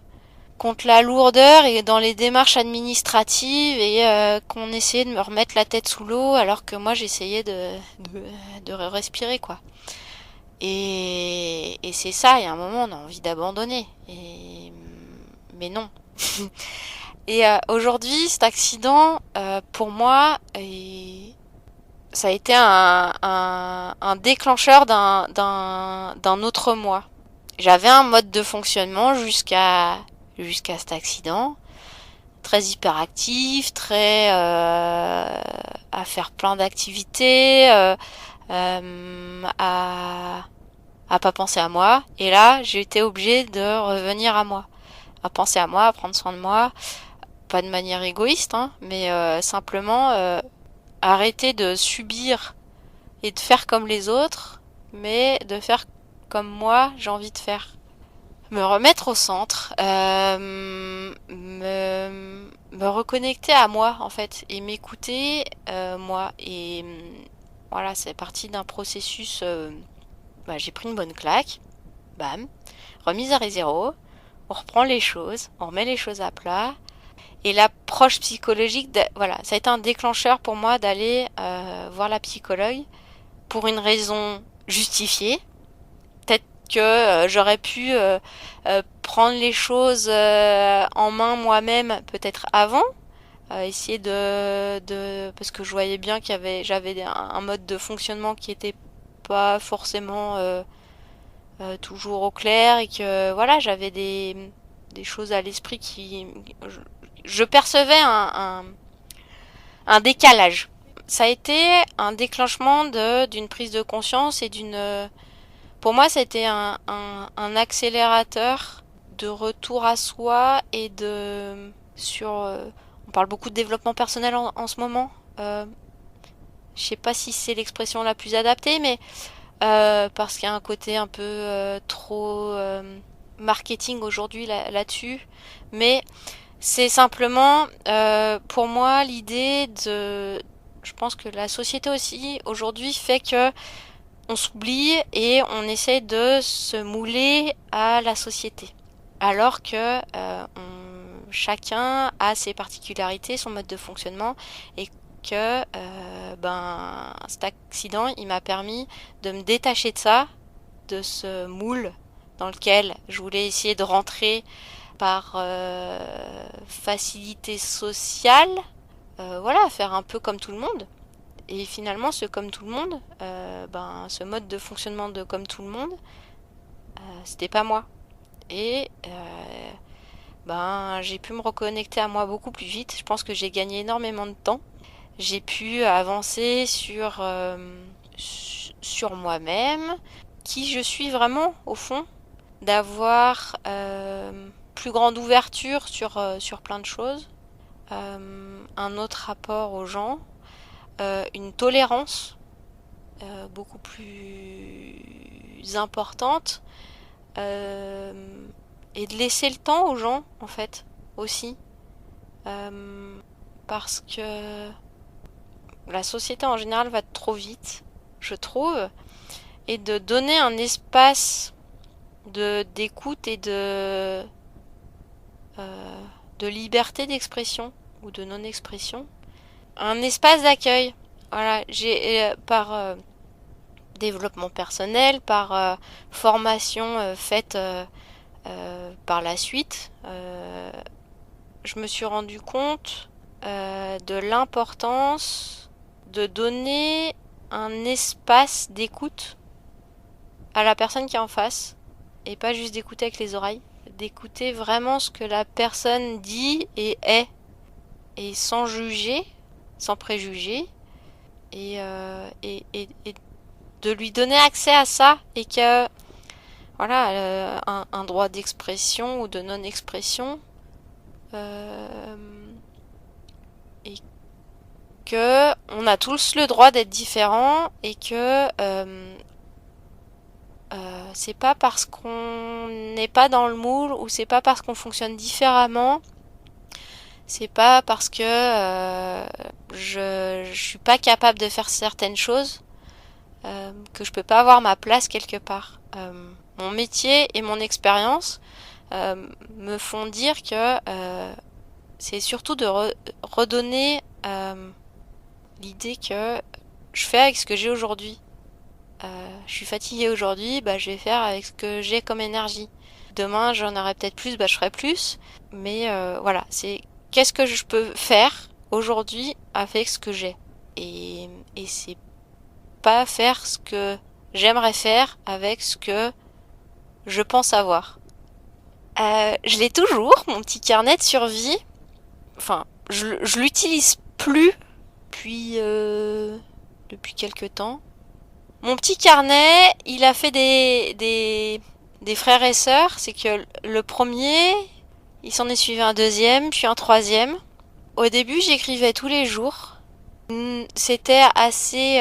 contre la lourdeur et dans les démarches administratives et qu'on essayait de me remettre la tête sous l'eau alors que moi j'essayais de respirer quoi. Et c'est ça, il y a un moment on a envie d'abandonner. Mais non. Et aujourd'hui cet accident pour moi ça a été un déclencheur d'un autre moi. J'avais un mode de fonctionnement jusqu'à cet accident, très hyperactive, très à faire plein d'activités, à pas penser à moi. Et là, j'ai été obligée de revenir à moi, à penser à moi, à prendre soin de moi, pas de manière égoïste, hein, mais simplement arrêter de subir et de faire comme les autres, mais de faire comme moi j'ai envie de faire. Me remettre au centre, me reconnecter à moi en fait et m'écouter moi et voilà, c'est parti d'un processus. J'ai pris une bonne claque, bam, remise à zéro, on reprend les choses, on remet les choses à plat. Et l'approche psychologique, voilà, ça a été un déclencheur pour moi d'aller voir la psychologue pour une raison justifiée. Peut-être que j'aurais pu prendre les choses en main moi-même peut-être avant, essayer parce que je voyais bien j'avais un mode de fonctionnement qui était pas forcément toujours au clair et que voilà, j'avais des choses à l'esprit qui je percevais un décalage. Ça a été un déclenchement d'une prise de conscience et pour moi, c'était un accélérateur de retour à soi et on parle beaucoup de développement personnel en ce moment. Je sais pas si c'est l'expression la plus adaptée, mais parce qu'il y a un côté un peu trop marketing aujourd'hui là-dessus. Mais c'est simplement, pour moi, je pense que la société aussi aujourd'hui fait que on s'oublie et on essaie de se mouler à la société, alors que chacun a ses particularités, son mode de fonctionnement, et que cet accident, il m'a permis de me détacher de ça, de ce moule dans lequel je voulais essayer de rentrer par facilité sociale, voilà, faire un peu comme tout le monde. Et finalement, ce comme tout le monde, ce mode de fonctionnement de comme tout le monde, c'était pas moi. Et j'ai pu me reconnecter à moi beaucoup plus vite. Je pense que j'ai gagné énormément de temps. J'ai pu avancer sur moi-même, qui je suis vraiment au fond, d'avoir plus grande ouverture sur plein de choses, un autre rapport aux gens, une tolérance beaucoup plus importante, et de laisser le temps aux gens en fait aussi, parce que la société en général va trop vite, je trouve, et de donner un espace d'écoute et de liberté d'expression ou de non-expression, un espace d'accueil. Voilà, j'ai par développement personnel, par formation faite par la suite, je me suis rendu compte de l'importance de donner un espace d'écoute à la personne qui est en face, et pas juste d'écouter avec les oreilles, d'écouter vraiment ce que la personne dit et est, et sans juger, sans préjugés, et de lui donner accès à ça, et que voilà, un droit d'expression ou de non-expression, et que on a tous le droit d'être différents, et que c'est pas parce qu'on n'est pas dans le moule, ou c'est pas parce qu'on fonctionne différemment, c'est pas parce que je suis pas capable de faire certaines choses que je peux pas avoir ma place quelque part. Mon métier et mon expérience me font dire que c'est surtout de redonner l'idée que je fais avec ce que j'ai aujourd'hui. Je suis fatiguée aujourd'hui, je vais faire avec ce que j'ai comme énergie. Demain, j'en aurai peut-être plus, je ferai plus. Mais voilà, c'est qu'est-ce que je peux faire aujourd'hui avec ce que j'ai. Et c'est pas faire ce que j'aimerais faire avec ce que je pense avoir. Je l'ai toujours, mon petit carnet de survie. enfin, je l'utilise plus depuis quelques temps. Mon petit carnet, il a fait des frères et sœurs. C'est que le premier, il s'en est suivi un deuxième, puis un troisième. Au début, j'écrivais tous les jours. C'était assez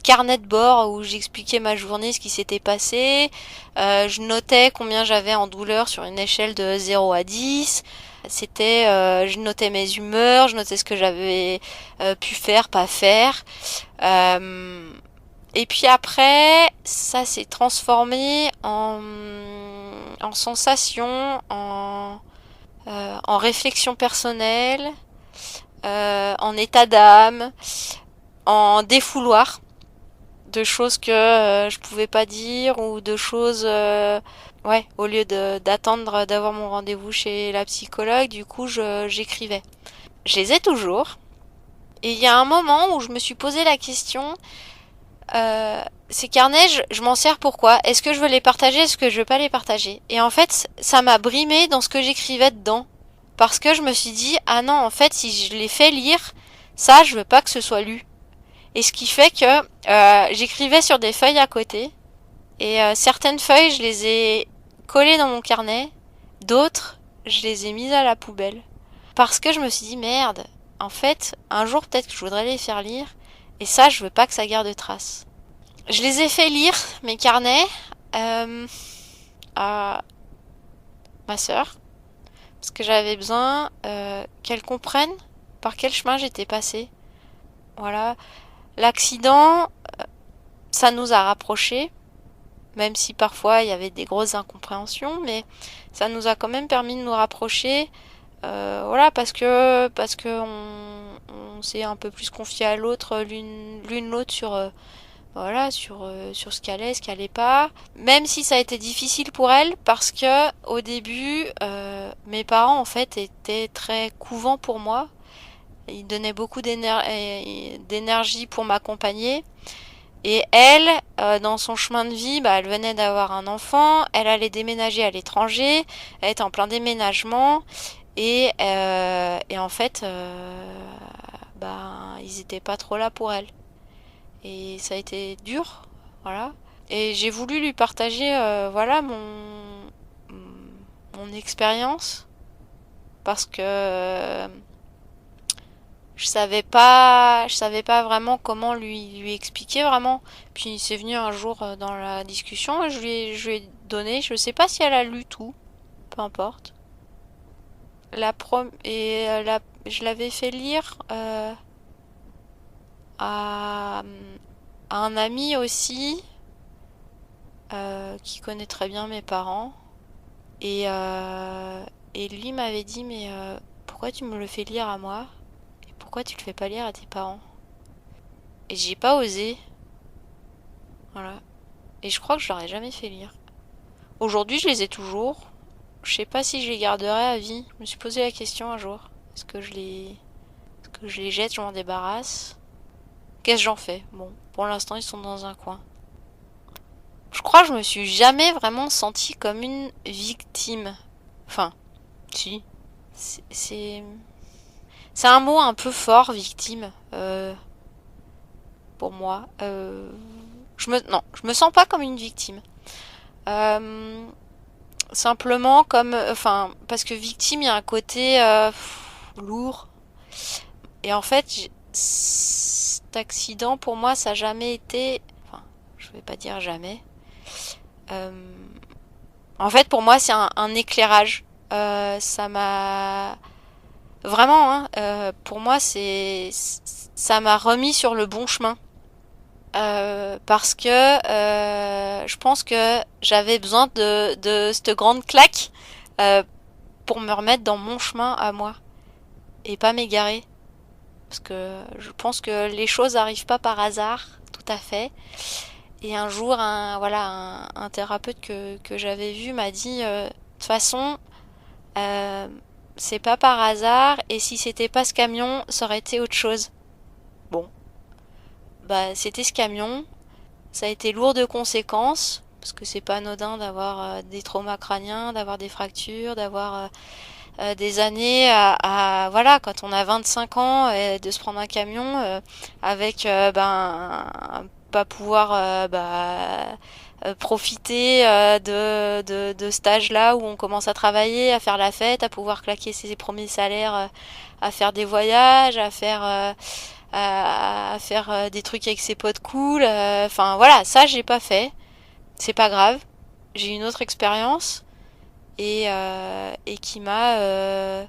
carnet de bord où j'expliquais ma journée, ce qui s'était passé. Je notais combien j'avais en douleur sur une échelle de 0 à 10. C'était, je notais mes humeurs, je notais ce que j'avais pu faire, pas faire. Et puis après, ça s'est transformé en sensation, en réflexion personnelle, en état d'âme, en défouloir de choses que je pouvais pas dire ou de choses ouais, au lieu d'attendre d'avoir mon rendez-vous chez la psychologue, du coup j'écrivais. Je les ai toujours. Et il y a un moment où je me suis posé la question, ces carnets, je m'en sers pourquoi? Est-ce que je veux les partager? Est-ce que je veux pas les partager? Et en fait, ça m'a brimé dans ce que j'écrivais dedans. Parce que je me suis dit, ah non, en fait, si je les fais lire, ça, je veux pas que ce soit lu. Et ce qui fait que j'écrivais sur des feuilles à côté. Et certaines feuilles, je les ai collées dans mon carnet. D'autres, je les ai mises à la poubelle. Parce que je me suis dit, merde, en fait, un jour peut-être que je voudrais les faire lire. Et ça, je veux pas que ça garde trace. Je les ai fait lire, mes carnets, à ma sœur. Parce que j'avais besoin qu'elle comprenne par quel chemin j'étais passée. Voilà. L'accident, ça nous a rapprochés. Même si parfois il y avait des grosses incompréhensions, mais ça nous a quand même permis de nous rapprocher. Voilà, parce que on s'est un peu plus confié à l'autre, l'une l'autre sur voilà, sur ce qu'elle est, ce qu'elle est pas. Même si ça a été difficile pour elle, parce que au début, mes parents en fait étaient très couvents pour moi. Ils donnaient beaucoup d'énergie pour m'accompagner. Et elle, dans son chemin de vie, bah, elle venait d'avoir un enfant, elle allait déménager à l'étranger, elle était en plein déménagement, et en fait, bah, ils étaient pas trop là pour elle. Et ça a été dur, voilà. Et j'ai voulu lui partager, voilà, mon expérience, parce que je savais pas vraiment comment lui expliquer vraiment. Puis c'est venu un jour dans la discussion et je lui ai donné. Je sais pas si elle a lu tout, peu importe. Je l'avais fait lire à un ami aussi qui connaît très bien mes parents et lui m'avait dit mais pourquoi tu me le fais lire à moi? Pourquoi tu le fais pas lire à tes parents? Et j'ai pas osé. Voilà. Et je crois que je leur ai jamais fait lire. Aujourd'hui, je les ai toujours. Je sais pas si je les garderai à vie. Je me suis posé la question un jour. Est-ce que je les jette, je m'en débarrasse? Qu'est-ce que j'en fais? Bon, pour l'instant, ils sont dans un coin. Je crois que je me suis jamais vraiment sentie comme une victime. Enfin, si. C'est un mot un peu fort, victime. Pour moi. Non, je me sens pas comme une victime. Simplement comme, enfin, parce que victime, il y a un côté lourd. Et en fait, cet accident, pour moi, ça n'a jamais été, enfin, je vais pas dire jamais. En fait, pour moi, c'est un éclairage. Ça m'a vraiment, hein, pour moi, ça m'a remis sur le bon chemin. Parce que je pense que j'avais besoin de cette grande claque pour me remettre dans mon chemin à moi et pas m'égarer. Parce que je pense que les choses n'arrivent pas par hasard, tout à fait. Et un jour, un thérapeute que j'avais vu m'a dit de toute façon, c'est pas par hasard, et si c'était pas ce camion, ça aurait été autre chose. Bon, bah c'était ce camion. Ça a été lourd de conséquences, parce que c'est pas anodin d'avoir des traumas crâniens, d'avoir des fractures, d'avoir des années voilà, quand on a 25 ans, de se prendre un camion avec pas pouvoir profiter de cet âge-là où on commence à travailler, à faire la fête, à pouvoir claquer ses premiers salaires, à faire des voyages, à faire des trucs avec ses potes cool. Enfin voilà, ça j'ai pas fait. C'est pas grave. J'ai une autre expérience et qui m'a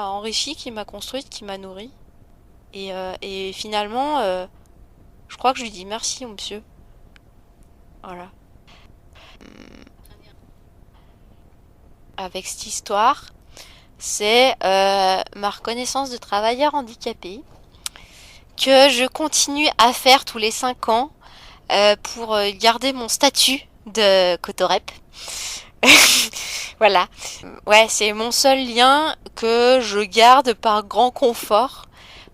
enrichi, qui m'a construite, qui m'a nourri. Et finalement, je crois que je lui dis merci au monsieur. Voilà. Avec cette histoire, c'est ma reconnaissance de travailleur handicapé que je continue à faire tous les 5 ans pour garder mon statut de cotorep. Voilà. Ouais, c'est mon seul lien que je garde par grand confort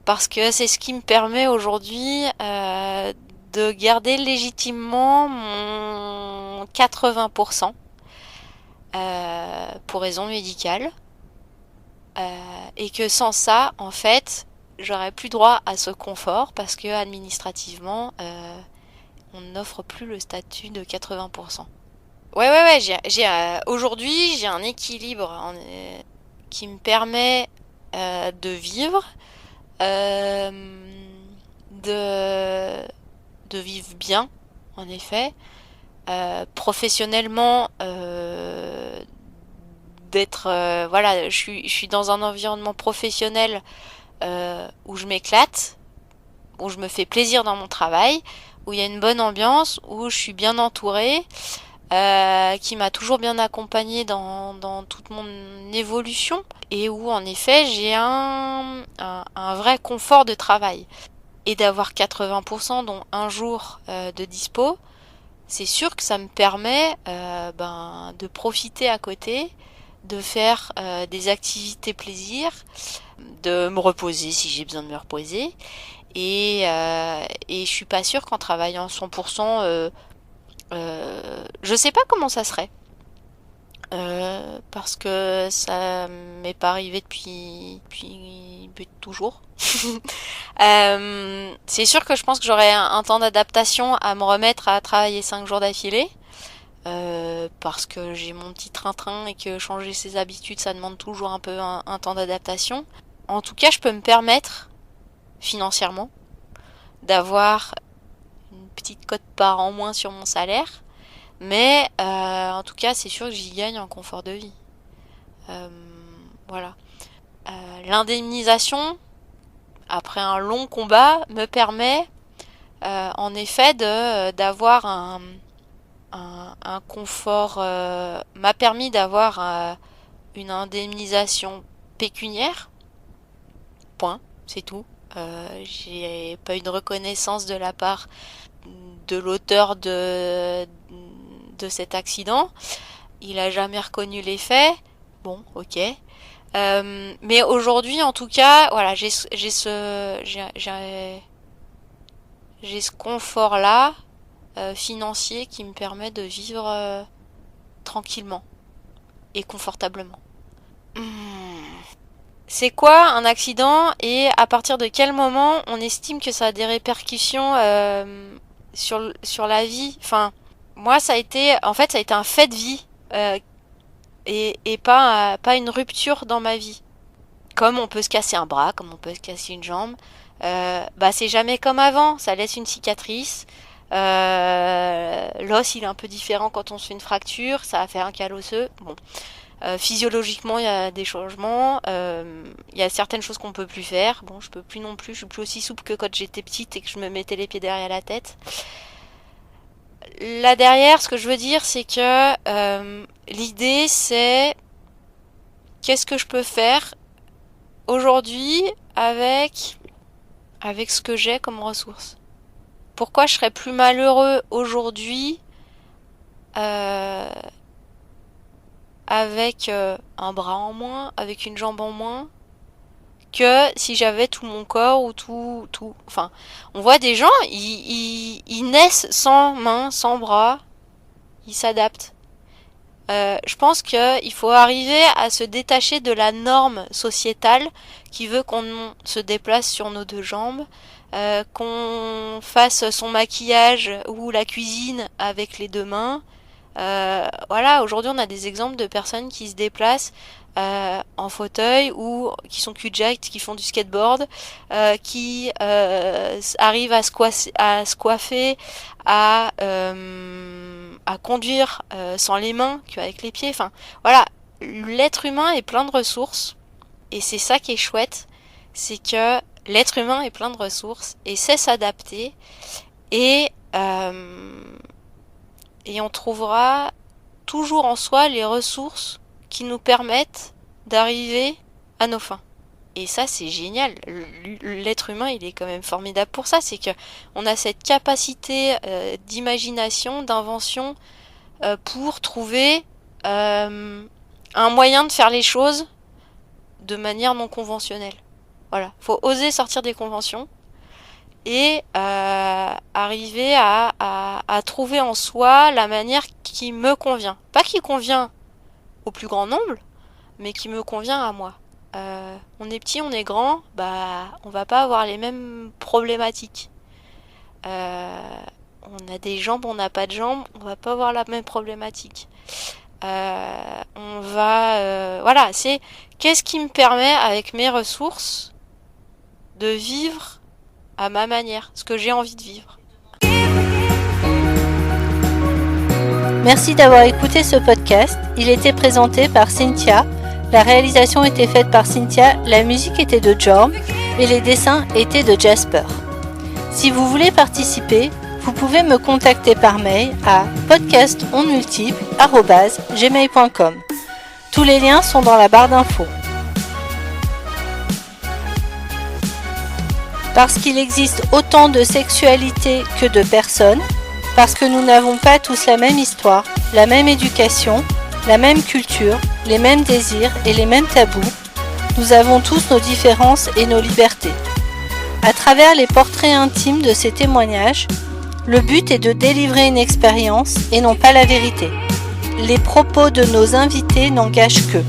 parce que c'est ce qui me permet aujourd'hui de garder légitimement mon 80% pour raison médicale. Et que sans ça, en fait, j'aurais plus droit à ce confort parce que administrativement, on n'offre plus le statut de 80%. Ouais, aujourd'hui, j'ai un équilibre qui me permet de vivre, euh, de, de vivre bien, en effet, professionnellement, d'être, voilà, je suis dans un environnement professionnel où je m'éclate, où je me fais plaisir dans mon travail, où il y a une bonne ambiance, où je suis bien entourée, qui m'a toujours bien accompagnée dans toute mon évolution et où en effet j'ai un vrai confort de travail. Et d'avoir 80% dont un jour de dispo, c'est sûr que ça me permet de profiter à côté, de faire des activités plaisir, de me reposer si j'ai besoin de me reposer. Et je suis pas sûre qu'en travaillant 100%, je sais pas comment ça serait. Parce que ça m'est pas arrivé depuis toujours. C'est sûr que je pense que j'aurais un temps d'adaptation à me remettre à travailler 5 jours d'affilée. Parce que j'ai mon petit train-train et que changer ses habitudes, ça demande toujours un peu un temps d'adaptation. En tout cas, je peux me permettre, financièrement, d'avoir une petite cote-part en moins sur mon salaire. Mais en tout cas, c'est sûr que j'y gagne en confort de vie. Voilà. L'indemnisation, après un long combat, me permet en effet d'avoir un confort, m'a permis d'avoir une indemnisation pécuniaire. Point, c'est tout. J'ai pas eu de reconnaissance de la part de l'auteur de cet accident. Il a jamais reconnu les faits. Bon, ok. Mais aujourd'hui, en tout cas, voilà, j'ai ce confort-là financier qui me permet de vivre tranquillement et confortablement. C'est quoi un accident et à partir de quel moment on estime que ça a des répercussions sur la vie? Enfin, moi, ça a été un fait de vie et pas une rupture dans ma vie. Comme on peut se casser un bras, comme on peut se casser une jambe, c'est jamais comme avant. Ça laisse une cicatrice. L'os, il est un peu différent quand on se fait une fracture. Ça va faire un cal osseux. Bon. Physiologiquement, il y a des changements. Il y a certaines choses qu'on peut plus faire. Bon, je peux plus non plus. Je suis plus aussi souple que quand j'étais petite et que je me mettais les pieds derrière la tête. Là derrière, ce que je veux dire, c'est que l'idée, c'est qu'est-ce que je peux faire aujourd'hui avec ce que j'ai comme ressources. Pourquoi je serais plus malheureux aujourd'hui avec un bras en moins, avec une jambe en moins, que si j'avais tout mon corps ou tout. Enfin, on voit des gens, ils naissent sans mains, sans bras, ils s'adaptent. Je pense qu'il faut arriver à se détacher de la norme sociétale qui veut qu'on se déplace sur nos deux jambes, qu'on fasse son maquillage ou la cuisine avec les deux mains. Voilà, aujourd'hui on a des exemples de personnes qui se déplacent en fauteuil ou qui sont cul-de-jack, qui font du skateboard, qui arrivent à se coiffer, à conduire sans les mains qu'avec les pieds. Enfin, voilà, l'être humain est plein de ressources et c'est ça qui est chouette, c'est que l'être humain est plein de ressources et sait s'adapter et on trouvera toujours en soi les ressources qui nous permettent d'arriver à nos fins. Et ça, c'est génial. L'être humain, il est quand même formidable pour ça. C'est que on a cette capacité d'imagination, d'invention pour trouver un moyen de faire les choses de manière non conventionnelle. Voilà. Faut oser sortir des conventions et arriver à trouver en soi la manière qui me convient. Pas qui convient au plus grand nombre, mais qui me convient à moi. On est petit, on est grand, on va pas avoir les mêmes problématiques. On a des jambes, on n'a pas de jambes, on va pas avoir la même problématique. Voilà, c'est qu'est-ce qui me permet avec mes ressources de vivre à ma manière, ce que j'ai envie de vivre. Merci d'avoir écouté ce podcast. Il était présenté par Cynthia. La réalisation était faite par Cynthia, la musique était de Jorm et les dessins étaient de Jasper. Si vous voulez participer, vous pouvez me contacter par mail à podcastonmultiple@gmail.com. Tous les liens sont dans la barre d'infos. Parce qu'il existe autant de sexualité que de personnes, parce que nous n'avons pas tous la même histoire, la même éducation, la même culture, les mêmes désirs et les mêmes tabous, nous avons tous nos différences et nos libertés. À travers les portraits intimes de ces témoignages, le but est de délivrer une expérience et non pas la vérité. Les propos de nos invités n'engagent qu'eux.